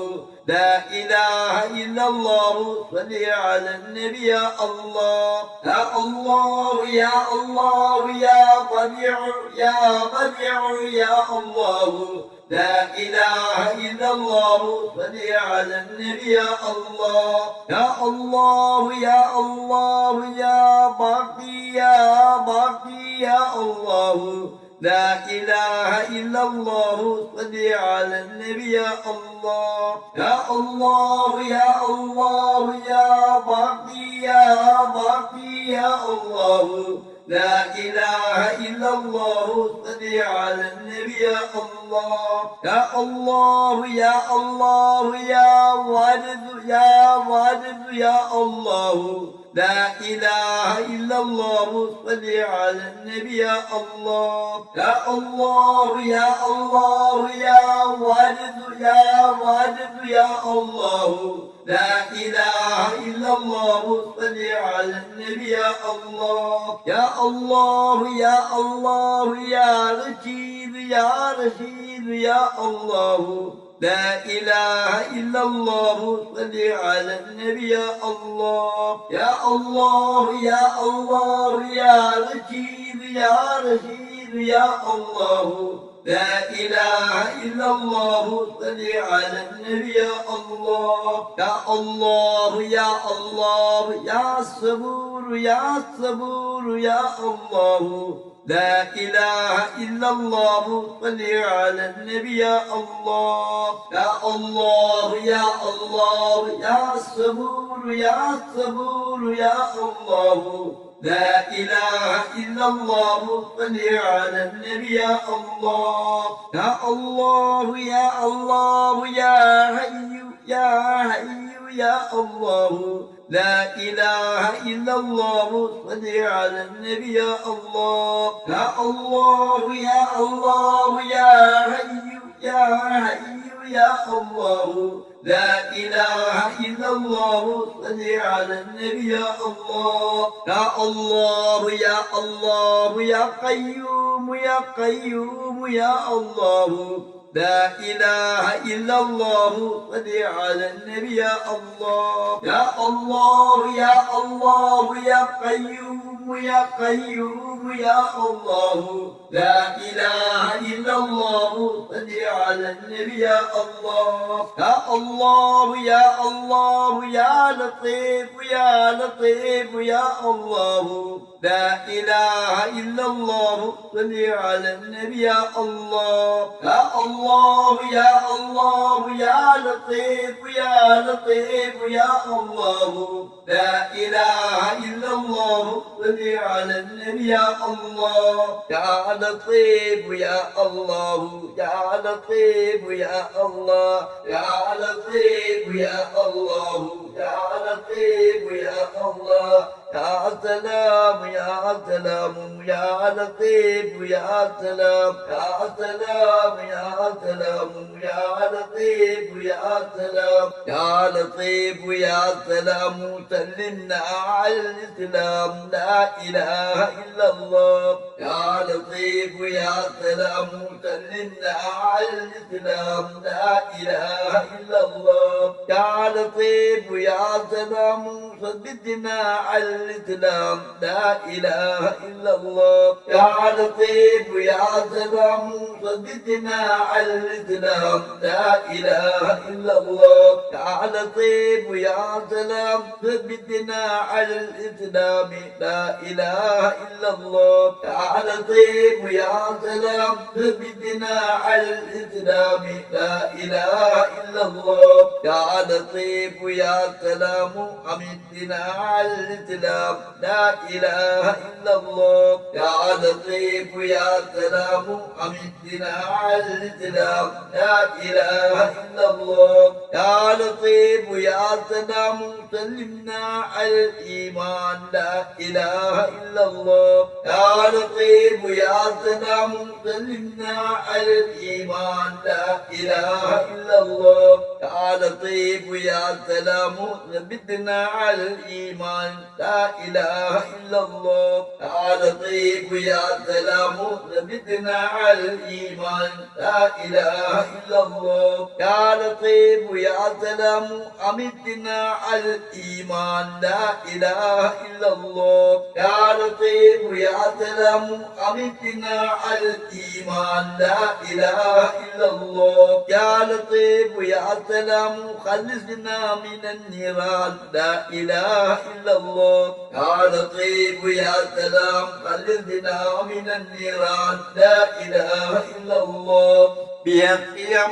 لا إله إلا الله صل على النبي يا الله يا الله يا الله يا بديع يا بديع يا الله لا إله إلا الله صل على النبي يا الله يا الله يا الله يا باقي يا باقي يا الله لا إله إلا الله صل على النبي يا الله يا الله يا الله يا باقي يا باقي يا الله لا إله إلا الله صل على النبي يا الله يا الله يا الله يا وارث يا وارث يا الله لا إله إلا الله صل على النبي يا الله يا الله يا الله يا وارث يا وارث يا الله لا إله إلا الله صل على النبي يا الله يا الله يا الله يا رشيد يا رشيد يا الله لا إله إلا الله صل على النبي يا الله يا الله يا الله يا رشيد يا رشيد يا الله لا إله إلا الله صل على النبي يا الله يا الله يا الله يا صبور يا صبور يا الله لا إله إلا الله صل على النبي يا الله يا الله يا الله يا صبور يا صبور يا الله لا إله إلا الله صل على النبي يا الله يا الله يا الله يا حي يا حي يا الله لا إله إلا الله صل على النبي يا الله يا الله يا الله يا حي يا حي يا الله لا إله إلا الله صل على النبي يا الله يا الله يا الله يا قيوم يا قيوم يا الله لا إله إلا الله صل على النبي يا الله يا الله يا الله يا قيوم يا قيوم يا الله لا إله إلا الله صل على النبي يا الله يا الله يا الله يا لطيف يا لطيف يا الله لا إله إلا الله صل على النبي يا الله يا الله يا الله يا لطيف يا لطيف يا الله لا إله إلا الله صل صل على النبي يا الله يا لطيف يا الله يا لطيف يا الله يا لطيف يا الله يا لطيف يا الله يا سلام يا سلام يا لطيف يا سلام يا سلام يا سلام يا لطيف يا سلام يا لطيف يا سلام سلمنا على الإسلام لا إله إلا الله يا لطيف يا سلام سلمنا على الإسلام لا إله إلا الله يا لطيف يا سلام ثبتنا على الإسلام لا إله إلا الله يا لطيف يا سلام ثبتنا على الإسلام لا إله إلا الله يا لطيف يا سلام ثبتنا على الإسلام لا إله إلا الله يا لطيف يا سلام ثبتنا على الإسلام لا إله إلا الله يا لطيف يا سلام أمتنا على الإسلام لا إله إلا الله يا لطيف يا سلام أمتنا على الإسلام لا إله إلا الله يا لطيف يا سلام سلمنا على الإيمان لا إله إلا الله يا لطيف يا سلام سلمنا على الإيمان لا إله إلا الله يا لطيف يا سلام ثبتنا على الإيمان لا إله إلا الله يا لطيف يا سلام ثبتنا على الإيمان لا إله إلا الله يا لطيف يا سلام أمتنا على الإيمان لا إله إلا الله يا لطيف يا سلام أمتنا على الإيمان لا إله إلا الله يا لطيف يا سلام خلصنا من النيران لا إله إلا الله يا لطيف يا سلام خلصنا من النيران لا إله إلا الله بيقيم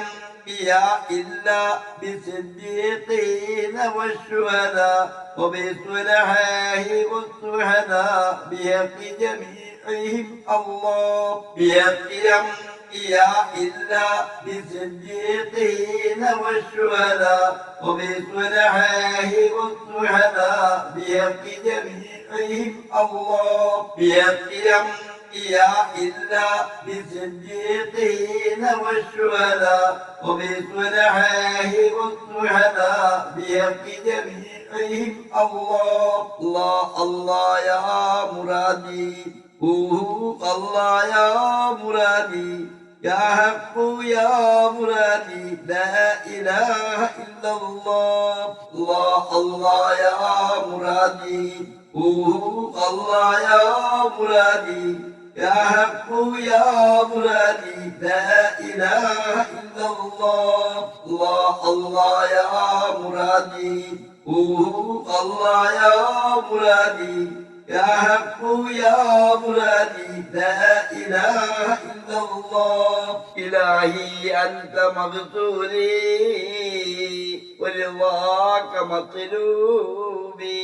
الأنبياء إلا بالصديقين والشهداء وبالصلحاء والشهداء بحق جميعهم الله بحق الأنبياء إلا بالصديقين والشهداء وبالصلحاء والشهداء بحق جميعهم الله بحق الأنبياء إلا بالصديقين والشهداء وبالصلحاء والشهداء بحق جميعهم الله الله الله يا مرادي الله يا مرادي يا حق يا مرادي لا إله إلا الله الله الله يا مرادي الله يا مرادي يا حق يا مرادي لا إله إلا الله الله الله يا مرادي الله يا مرادي يا حق يا مرادي لا إله إلا الله إلهي أنت مغفوري ورضاك مطلوبي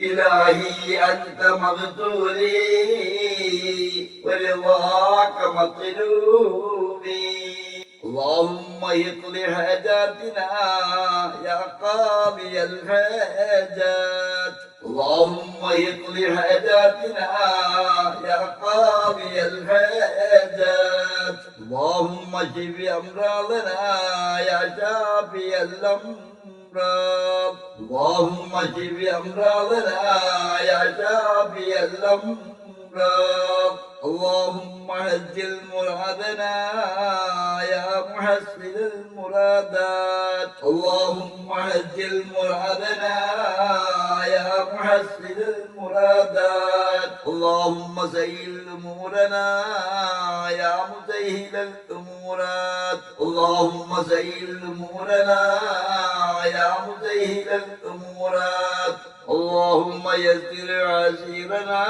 إلهي أنت مغفوري ورضاك مطلوبي اللهم اقض حاجاتنا يا قاضي الحاجات اللهم اقض حاجاتنا يا قاضي الحاجات اللهم اشف أمراضنا يا شافي الأمراض اللهم اشف أمراضنا يا شافي الأمراض اللهم هجل مرادنا يا محسن المرادات اللهم هجل مرادنا يا محسن المرادات اللهم سهل أمورنا يا مسهل الأمورات اللهم سهل أمورنا يا مسهل الأمورات اللهم يسر عسيرنا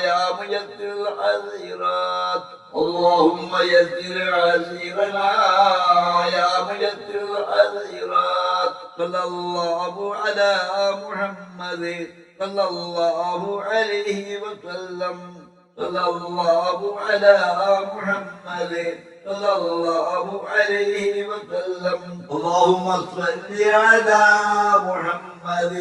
يا ميسر العسيرات اللهم يسر عسيرنا يا ميسر العسيرات صلى الله على محمد സല്ലല്ലാഹു അലൈഹി വസല്ലം. സല്ലല്ലാഹു അലാ മുഹമ്മദ് സല്ലല്ലാഹു അലൈഹി വസല്ലം. اللهم صل على محمد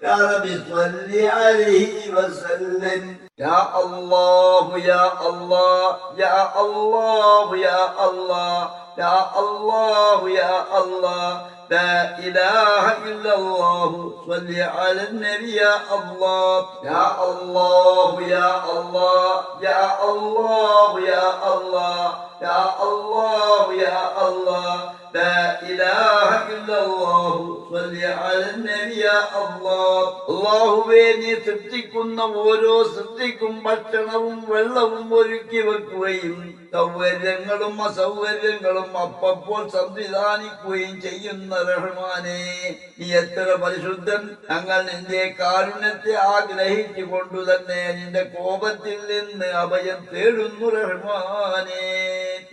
يا رب صل عليه وسلم. يا الله يا الله يا الله يا الله يا الله يا الله لا إله إلا الله. صل على النبي يا الله يا الله يا الله يا الله يا الله يا الله يا الله لا إله إلا الله. صل على النبي يا الله. അല്ലാഹുവേ, നീ സൃഷ്ടിക്കുന്ന ഓരോ സൃഷ്ടിക്കും ഭക്ഷണവും വെള്ളവും ഒരുക്കി വെക്കുകയും സൗകര്യങ്ങളും അസൗകര്യങ്ങളും അപ്പപ്പോൾ സംവിധാനിക്കുകയും ചെയ്യുന്ന റഹ്മാനേ, നീ എത്ര പരിശുദ്ധൻ. ഞങ്ങൾ നിന്റെ കാരുണ്യത്തെ ആഗ്രഹിച്ചു കൊണ്ടു തന്നെ നിന്റെ കോപത്തിൽ നിന്ന് അഭയം തേടുന്നു റഹ്മാനേ.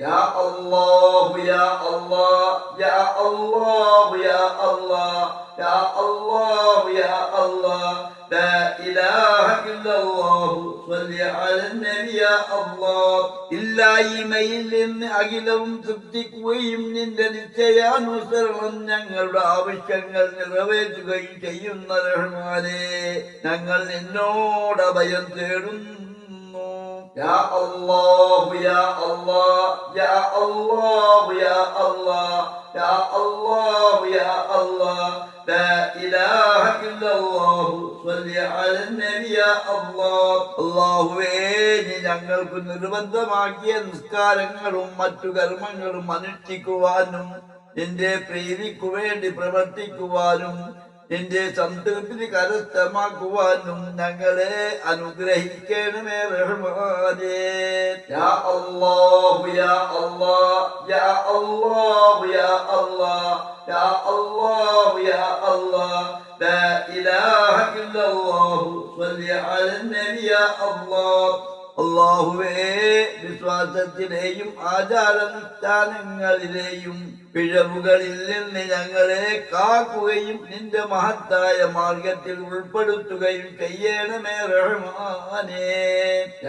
യാ അല്ലാഹു യാ അല്ലാഹ് യാ അല്ലാഹു യാ അല്ലാഹ് യാ അല്ലാഹു യാ അല്ലാഹ് ലാ ഇലാഹ ഇല്ലല്ലാഹു. സ്വല്ലി അലൻ നബി യാ അല്ലാഹ്. ഇല്ലായ്മയിൽ നിന്ന് അഖിലവും സൃഷ്ടിക്കുകയും നിന്റെ നിശ്ചയാനുസരണം ഞങ്ങളുടെ ആവശ്യങ്ങൾ നിറവേറ്റുകയും ചെയ്യുന്ന റഹ്മാനേ, ഞങ്ങൾ നിന്നോട് അഭയം തേടുന്നു. യാ അല്ലാഹു യാ അല്ലാഹ് യാ അല്ലാഹു യാ അല്ലാഹ് യാ അല്ലാഹു യാ അല്ലാഹ് ലാ ഇലാഹ ഇല്ലല്ലാഹു. സ്വല്ലി അലൻ നബി യാ അല്ലാഹ്. അല്ലാഹുവേ, നീ ഞങ്ങൾക്ക് നിർബന്ധമാക്കിയ നിസ്കാരങ്ങളും മറ്റു കർമ്മങ്ങളും അനുഷ്ഠിക്കുവാനും നിന്റെ പ്രീതിക്കു വേണ്ടി പ്രവർത്തിക്കുവാനും നിന്റെ സംതൃപ്തി കരസ്ഥമാക്കുവാനും ഞങ്ങളെ അനുഗ്രഹിക്കണമേ റഹ്മാനേ. യാ അല്ലാഹു യാ അല്ലാഹ് യാ അല്ലാഹു യാ അല്ലാഹ് യാ അല്ലാഹു യാ അല്ലാഹ് ലാ ഇലാഹ ഇല്ലല്ലാഹു. സ്വല്ലി അലൻ നബി യാ അല്ലാഹ്. അല്ലാഹുവേ, വിശ്വാസത്തിലെയും ആചാരാനുഷ്ഠാനങ്ങളിലെയും പിഴവുകളിൽ നിന്ന് ഞങ്ങളെ കാക്കുകയും നിന്റെ മഹത്തായ മാർഗത്തിൽ ഉൾപ്പെടുത്തുകയും ചെയ്യണമേ റഹ്മാനേ.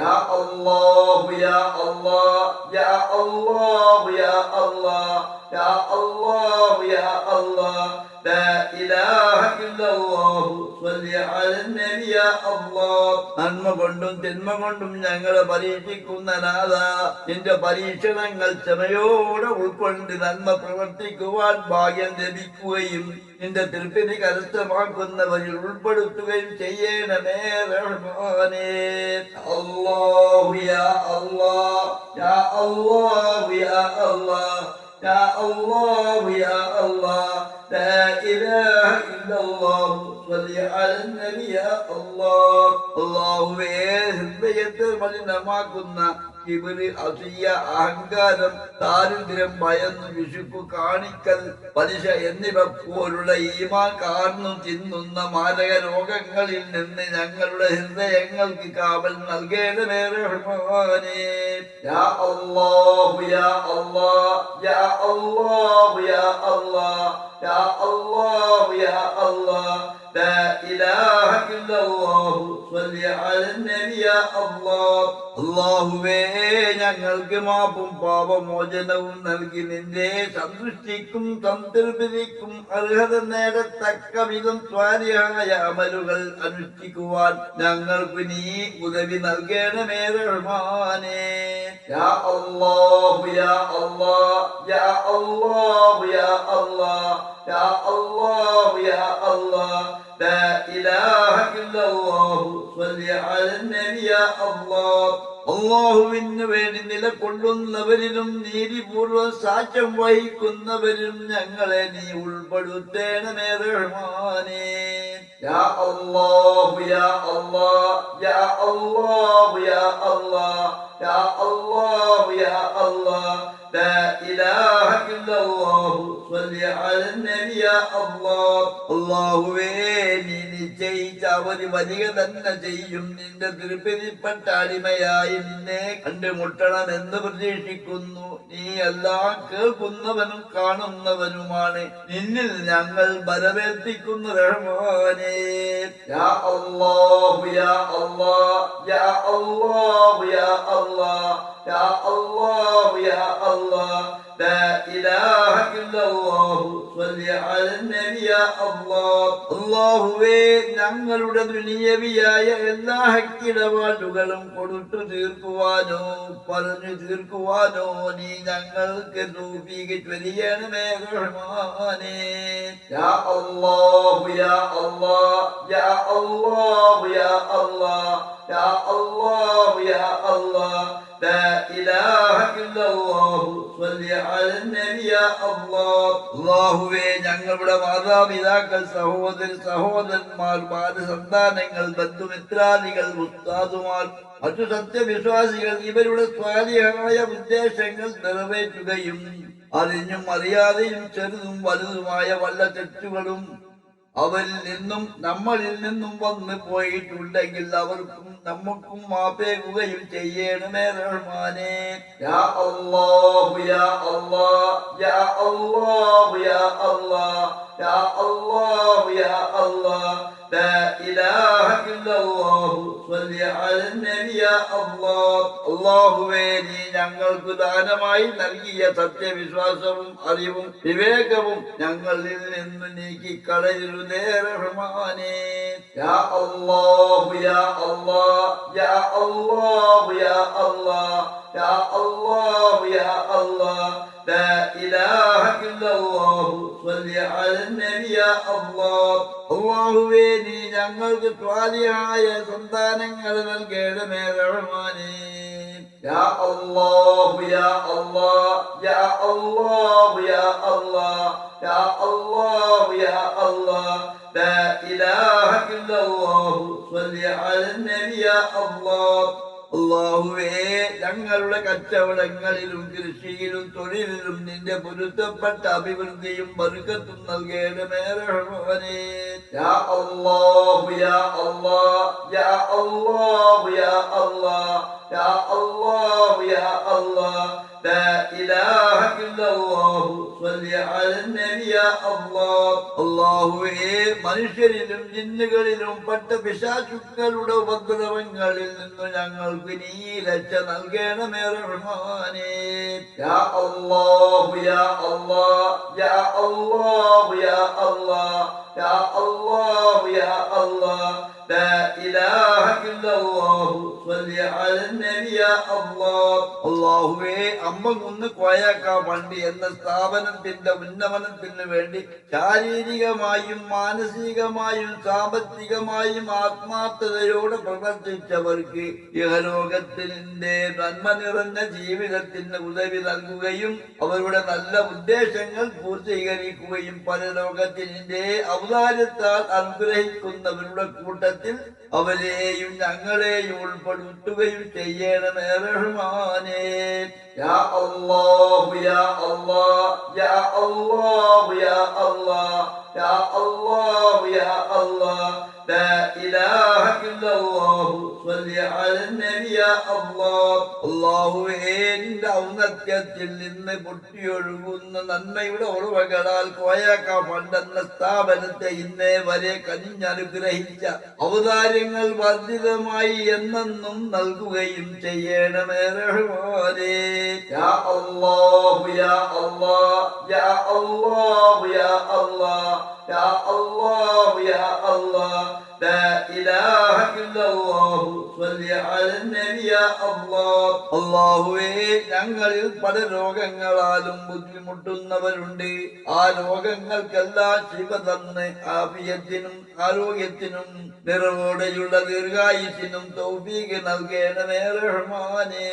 യാ അല്ലാഹു യാ അല്ലാഹ് യാ അല്ലാഹു യാ അല്ലാഹ് യാ അല്ലാഹു യാ അല്ലാഹ് ലാ ഇലാഹ ഇല്ലല്ലാഹു. സ്വല്ലി അലൻ നബി യാ അല്ലാഹ്. നന്മ കൊണ്ടും തിന്മ കൊണ്ടും ഞങ്ങളെ പരീക്ഷിക്കുന്ന നാഥാ, നിന്റെ പരീക്ഷണങ്ങൾ ക്ഷമയോടെ ഉൾക്കൊണ്ട് നന്മ പ്രവർത്തിക്കുവാൻ ഭാഗ്യം ലഭിക്കുകയും നിന്റെ തൃപ്തി കരസ്ഥമാക്കുന്നവരിൽ ഉൾപ്പെടുത്തുകയും ചെയ്യണമേ റഹ്മാനേ. അല്ലാഹു യാ അല്ലാഹ് യാ അല്ലാഹു യാ അല്ലാഹ് യാ അല്ലാഹു യാ അല്ലാഹ് ലാ ഇലാഹ ഇല്ലല്ലാഹു. സ്വല്ലി അലൻ നബി യാ അല്ലാഹ്. അല്ലാഹുവേ, ഹൃദയത്തെ മലിനമാക്കുന്ന കിബിറ്, അസൂയ, അഹങ്കാരം, ദാരിദ്ര്യം, ഭയന്ന് വിശുക്കു കാണിക്കൽ, പലിശ എന്നിവ പോലുള്ള ഈമാൻ കാർന്നു തിന്നുന്ന മാരക രോഗങ്ങളിൽ നിന്ന് ഞങ്ങളുടെ ഹൃദയങ്ങൾക്ക് കാവൽ നൽകണമേ റഹ്മാനേ. യാ അല്ലാഹു യാ അല്ലാഹ് യാ അല്ലാഹു യാ അല്ലാഹ് യാ അല്ലാഹു യാ അല്ലാഹ് ലാ ഇലാഹ ഇല്ലല്ലാഹു. സ്വല്ലി അലൻ നബി യാ അല്ലാഹ്. അല്ലാഹുവേ, ഞങ്ങൾക്ക് മാപ്പും പാപമോചനവും നൽകി നിന്റെ സന്തുഷ്ടിക്കും സംതൃപ്തിക്കും അർഹത നേടത്തക്ക വിധം സ്വാലിഹായ അമലുകൾ അനുഷ്ഠിക്കുവാൻ ഞങ്ങൾക്ക് നീ ഉദവി നൽകണമേ റഹ്മാനേ. യാ അല്ലാഹു യാ അല്ലാഹ് യാ അല്ലാഹു യാ അല്ലാഹ് യാ അല്ലാഹു യാ അല്ലാഹ് ലാ ഇലാഹ ഇല്ലല്ലാഹു. സ്വല്ലി അലൻ നബി യാ അല്ലാഹ്. അല്ലാഹുവിന് വേണ്ടി നിലകൊള്ളുന്നവരിലും നീതിപൂർവ്വം സാക്ഷ്യം വഹിക്കുന്നവരിലും ഞങ്ങളെ നീ ഉൾപ്പെടുത്തേണമേ റഹ്മാനേ. യാ അല്ലാഹു യാ അല്ലാഹ് യാ അല്ലാഹു യാ അല്ലാഹ് യാ അല്ലാഹു യാ അല്ലാഹ് ലാ ഇലാഹ ഇല്ലല്ലാഹു. സ്വല്ലി അലൻ നബി യാ അല്ലാഹ്. അല്ലാഹുവേ, നീ നിശ്ചയിച്ച അവധി വരിക തന്നെ ചെയ്യും. നിന്റെ തൃപ്തിപ്പെട്ട അടിമയായി നിന്നെ കണ്ടുമുട്ടണമെന്ന് പ്രതീക്ഷിക്കുന്നു. നീ എല്ലാം കേൾക്കുന്നവനും കാണുന്നവനുമാണ്. നിന്നിൽ ഞങ്ങൾ ബലമേൽപ്പിക്കുന്ന റഹ്മാനേ. യാ അല്ലാഹു യാ അല്ലാഹ് യാ അല്ലാഹു യാ അല്ലാഹ് യാ അല്ലാഹു യാ അല്ലാഹ് ലാ ഇലാഹ ഇല്ലല്ലാഹു സ്വല്ലി അലൻ നബി യാ അല്ലാഹ്. അല്ലാഹുവേ, ഞങ്ങളുടെ ദുനിയവിയായ എല്ലാ ഹക്കിടപാടുകളും കൊടുത്തു തീർക്കുവാനോ പറഞ്ഞു തീർക്കുവാനോ നീ ഞങ്ങൾക്ക് തൗഫീഖ് ചൊരിയണമേ റഹ്മാനേ. യാ അല്ലാഹു യാ അല്ലാഹ് യാ അല്ലാഹു യാ അല്ലാഹ് യാ അല്ലാഹു യാ അല്ലാഹ് ലാ ഇലാഹ ഇല്ലല്ലാഹു സ്വല്ലി അലൻ നബി യാ അല്ലാഹ്. അല്ലാഹുവേ, ഞങ്ങളുടെ മാതാപിതാക്കൾ, സഹോദരന്മാർ, സന്താനങ്ങൾ, ബന്ധുമിത്രാദികൾ, ഉസ്താദുമാർ, മറ്റു സത്യവിശ്വാസികൾ ഇവരുടെ സ്വാലിഹായ ഉദ്ദേശങ്ങൾ നിറവേറ്റുകയും അറിഞ്ഞും അറിയാതെയും ചെറുതും വലുതുമായ വല്ല തെറ്റുകളും അവരിൽ നിന്നും നമ്മളിൽ നിന്നും വന്നു പോയിട്ടുണ്ടെങ്കിൽ അവർക്കും നമുക്കും മാപ്പേകുകയും ചെയ്യണമേ റഹ്മാനേ. യാ അല്ലാഹു യാ അല്ലാഹ് യാ അല്ലാഹു യാ അല്ലാഹ് യാ അല്ലാഹു യാ അല്ലാഹ് ലാ ഇലാഹ ഇല്ലല്ലാഹു സ്വല്ലി അലൻ നബി യാ അല്ലാഹ്. അല്ലാഹുവേ, നീ ഞങ്ങൾക്ക് ദാനമായി നൽകിയ സത്യവിശ്വാസവും അറിവും വിവേകവും ഞങ്ങളിൽ നിന്ന് നീക്കിക്കളയരുതേ റഹ്മാനേ. യാ അല്ലാഹു യാ അല്ലാഹ് യാ അല്ലാഹു യാ അല്ലാഹ് യാ അല്ലാഹു യാ അല്ലാഹ് ലാ ഇലാഹ ഇല്ലല്ലാഹു സ്വല്ലി അലൻ നബി യാ അല്ലാഹ്. അല്ലാഹുവേ, നീ ഞങ്ങൾക്ക് സ്വാലിഹായ സന്താനങ്ങൾ നൽകണമേ റഹ്മാനേ. യാ അല്ലാഹു യാ അല്ലാഹ് യാ അല്ലാഹു യാ അല്ലാഹ് യാ അല്ലാഹു യാ അല്ലാഹ് ലാ ഇലാഹ ഇല്ലല്ലാഹു സ്വല്ലി അലൻ നബി യാ അല്ലാഹ്. അല്ലാഹുവേ, ഞങ്ങളുടെ കച്ചവടങ്ങളിലും കൃഷിയിലും തൊഴിലിലും നിന്റെ പൊരുത്തപ്പെട്ട അഭിവൃദ്ധിയും ബർക്കത്തും നൽകണമേ റഹ്മാനേ. യാ അല്ലാഹു യാ അല്ലാഹ് യാ അല്ലാഹു യാ അല്ലാഹ് യാ അല്ലാഹു യാ അല്ലാഹ് ലാ ഇലാഹ ഇല്ലല്ലാഹു സ്വല്ലി അലൻ നബി യാ അല്ലാഹ്. അല്ലാഹുവേ, മനുഷ്യരിലും ജിന്നുകളിലും പെട്ട പിശാചുക്കളുടെ ഉപദ്രവങ്ങളിൽ നിന്ന് ഞങ്ങൾക്ക് നീ രക്ഷ നൽകണമേ റഹ്മാനേ. യാ അല്ലാഹു യാ അല്ലാഹ് യാ അല്ലാഹു യാ അല്ലാഹ് യാ അല്ലാഹു യാ അല്ലാഹ് ലാ ഇലാഹ ഇല്ലല്ലാഹു സ്വല്ലി അലൻ നബി യാ അല്ലാഹ്. അല്ലാഹുവേ, അമ്മകുന്ന് കോയാക്ക ഫണ്ട് എന്ന സ്ഥാപനത്തിന്റെ ഉന്നമനത്തിന് വേണ്ടി ശാരീരികമായും മാനസികമായും സാമ്പത്തികമായും ആത്മാർത്ഥതയോടെ പ്രവർത്തിച്ചവർക്ക് ഇഹലോകത്തിന്റെ നന്മ നിറഞ്ഞ ജീവിതത്തിന് ഉദവി നൽകുകയും അവരുടെ നല്ല ഉദ്ദേശങ്ങൾ പൂർത്തീകരിക്കുകയും പരലോകത്തിന്റെ ഔദാര്യത്താൽ അനുഗ്രഹിക്കുന്നവരുടെ കൂട്ടത്തിൽ അവരെയും ഞങ്ങളെയും ഉൾപ്പെടുത്തുകയും ചെയ്യണമേ റഹ്മാനേ. യാ അല്ലാഹു യാ അല്ലാഹ് യാ അല്ലാഹു യാ അല്ലാഹ് യാ അല്ലാഹു യാ അല്ലാഹ് ലാ ഇലാഹ ഇല്ലല്ലാഹു സ്വല്ലി അലൻ നബി യാ അല്ലാഹ്. അല്ലാഹുവേ, നിന്റെ ഔന്നത്യത്തിൽ നിന്ന് പൊട്ടിയൊഴുകുന്ന നന്മയുടെ ഉറവകളാൽ കോയാക്ക ഫണ്ട് എന്ന സ്ഥാപനത്തെ ഇന്നേ വരെ കനിഞ്ഞനുഗ്രഹിച്ച ഔദാര്യങ്ങൾ വർദ്ധിതമായി എന്നെന്നും നൽകുകയും ചെയ്യണമേ റഹ്മാനേ. യാ അല്ലാഹു യാ അല്ലാഹ് യാ അല്ലാഹു യാ അല്ലാഹ് യാ അല്ലാഹു യാ അല്ലാഹ് ലാ ഇലാഹ ഇല്ലല്ലാഹു സ്വല്ലി അലൻ നബി യാ അല്ലാഹ്. അല്ലാഹുവേ, ഞങ്ങളിൽ പല രോഗങ്ങളാലും ബുദ്ധിമുട്ടുന്നവരുണ്ട്. ആ രോഗങ്ങൾക്കെല്ലാം ശിവ തന്ന് ആഫിയത്തിനും ആരോഗ്യത്തിനും നിറവോടെയുള്ള ദീർഘായുസിനും തൗഫീഖ് നൽകണമേ റഹ്മാനേ.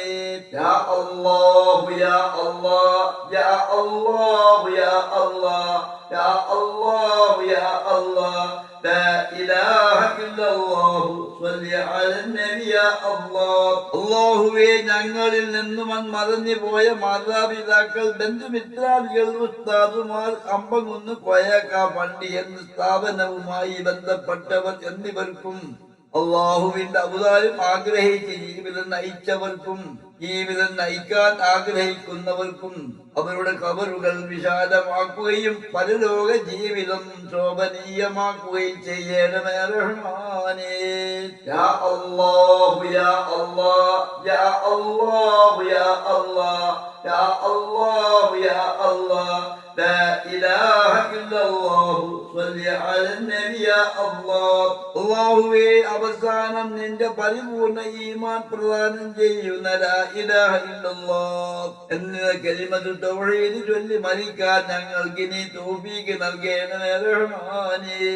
യാ അല്ലാഹു യാ അല്ലാഹ് യാ അല്ലാഹു യാ അല്ലാഹ് യാ അല്ലാഹു യാ അല്ലാഹ് لا إله إلا الله صل على النبي يا الله അല്ലാഹുവേ ഞങ്ങളിൽ നിന്നും മറഞ്ഞു പോയ മാതാപിതാക്കൾ ബന്ധുമിത്രാദികൾ ഉസ്താദുമാർ അമ്പകുന്ന് കോയക്ക പള്ളി എന്ന സ്ഥാപനവുമായി ബന്ധപ്പെട്ടവർ എന്നിവർക്കും അള്ളാഹുവിന്റെ ഔദാര്യം ആഗ്രഹിച്ച് ജീവിതം നയിച്ചവർക്കും ജീവിതം നയിക്കാൻ ആഗ്രഹിക്കുന്നവർക്കും അവരുടെ ഖബറുകൾ വിശാലമാക്കുകയും പരലോക ജീവിതം ശോഭനീയമാക്കുകയും ചെയ്യണമേ റഹ്മാനേ യാ അല്ലാഹു യാ അല്ലാഹ് യാ അല്ലാഹു യാ അല്ലാഹ് യാ അല്ലാഹു യാ അല്ലാഹ് لا إله إلا الله صل على النبي يا الله അല്ലാഹുവേ അവസാനം നിന്റെ പരിപൂർണ ഈമാൻ പ്രദാനം ചെയ്യുന്ന ലാ ഇലാഹ ഇല്ലല്ലാഹ് എന്ന കലിമത്ത് തൗഹീദ് ചൊല്ലി മരിക്കാൻ ഞങ്ങൾക്ക് നീ തൗഫീഖ് നൽകണമേ റഹ്മാനേ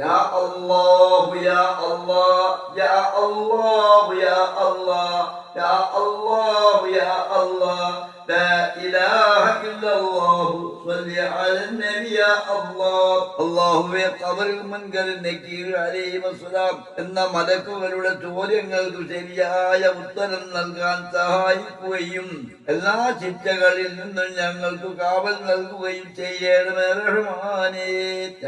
യാ അല്ലാഹു യാ അല്ലാഹ് യാ അല്ലാഹു യാ അല്ലാഹ് യാ അല്ലാഹു യാ അല്ലാഹ് لا إله إلا الله صل على النبي يا الله അല്ലാഹുവേ ഖബറിൽ മുൻകറിൽ നക്കീർ അലൈഹി വസല്ലം എന്ന മലക്കുകളുടെ ചോദ്യങ്ങൾക്ക് ശരിയായ ഉത്തരം നൽകാൻ സഹായിക്കുകയും എല്ലാ ശിക്ഷകളിൽ നിന്നും ഞങ്ങൾക്ക് കാവൽ നൽകുകയും ചെയ്യണമേ റഹ്മാനേ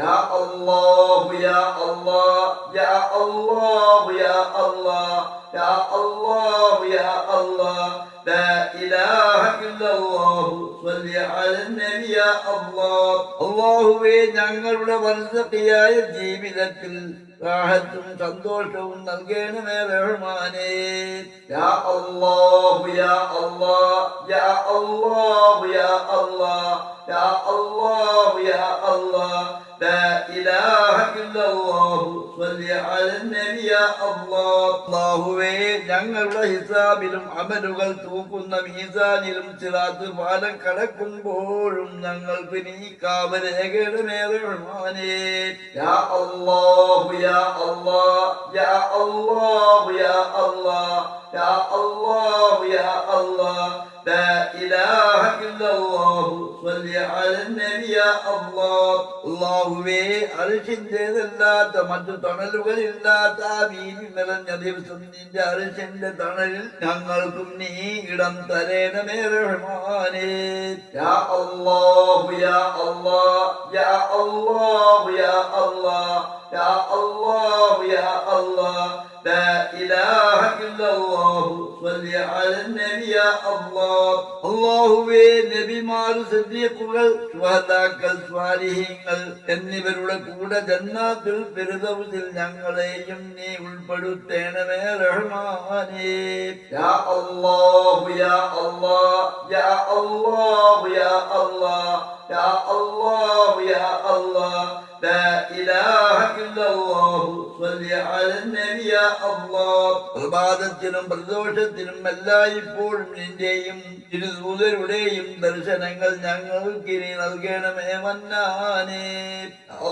യാ അല്ലാഹു യാ അല്ലാഹ് യാ അല്ലാഹു യാ അല്ലാഹ് യാ അല്ലാഹു യാ അല്ലാഹ് لا إله إلا الله صل على النبي يا الله അല്ലാഹുവേ ഞങ്ങളുടെ വർദ്ധിയായ ജീവിതത്തിൽ റാഹത്തും സന്തോഷവും നൽകണമേ റഹ്മാനേ യാ അല്ലാഹു യാ അല്ലാഹ് യാ അല്ലാഹു യാ അല്ലാഹ് യാ അല്ലാഹു യാ അല്ലാഹ് لا إله إلا الله صل على النبي يا الله അല്ലാഹുവേ ഞങ്ങളുടെ ഹിസാബിലും അമലുകൾ തൂക്കുന്ന മീസാനിലും സിറാത്ത് പാലം കടക്കുമ്പോഴും ഞങ്ങൾക്ക് നീ കാവലേകണമേ റഹ്മാനേ യാ അല്ലാഹു യാ അല്ലാഹ് യാ അല്ലാഹു യാ അല്ലാഹ് യാ അല്ലാഹു യാ അല്ലാഹ് لا إله إلا الله صل على النبي يا الله അല്ലാഹുവേ അർശിന്റേതല്ലാത്ത മറ്റു തണലുകളില്ലാത്ത വീതി നിറഞ്ഞ ദിവസം നിന്റെ അർശിന്റെ തണലിൽ ഞങ്ങൾക്കും നീ ഇടം തരേണമേ റഹ്മാനേ യാ അല്ലാഹു യാ അല്ലാഹ് യാ അല്ലാഹു യാ അല്ലാഹ് യാ അല്ലാഹു യാ അല്ലാഹ് لا إله إلا الله صل على النبي يا الله അല്ലാഹുവേ നബിമാർ സിദ്ദീഖുകൾ ശുഹദാക്കൾ സ്വാലിഹീങ്ങൾ എന്നിവരുടെ കൂടെ ജന്നാത്തുൽ ഫിർദൗസിൽ ഞങ്ങളെയും നീ ഉൾപ്പെടുത്തേണമേ റഹ്മാനേ യാ അല്ലാഹു യാ അല്ലാഹ് യാ അല്ലാഹു യാ അല്ലാഹ് യാ അല്ലാഹു യാ അല്ലാഹ് لا إله إلا الله صل على النبي يا الله പ്രഭാതത്തിലും പ്രദോഷത്തിലും എല്ലായ്പ്പോഴും നിന്റെയും തിരുദൂതരുടെയും ദർശനങ്ങൾ ഞങ്ങൾക്ക് നീ നൽകണമേ മന്നാനേ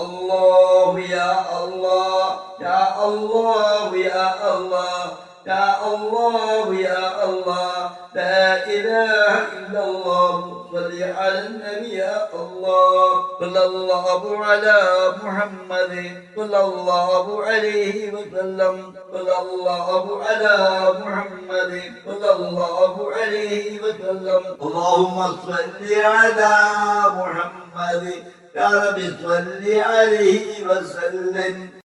അല്ലാഹു യാ അല്ലാഹ് യാ അല്ലാഹു യാ അല്ലാഹ് يا الله يا الله لا إله إلا الله صل على النبي يا الله صلى الله على محمد صلى الله عليه وسلم صلى الله على محمد صلى الله عليه وسلم اللهم صل على محمد يا رب صل عليه وسلم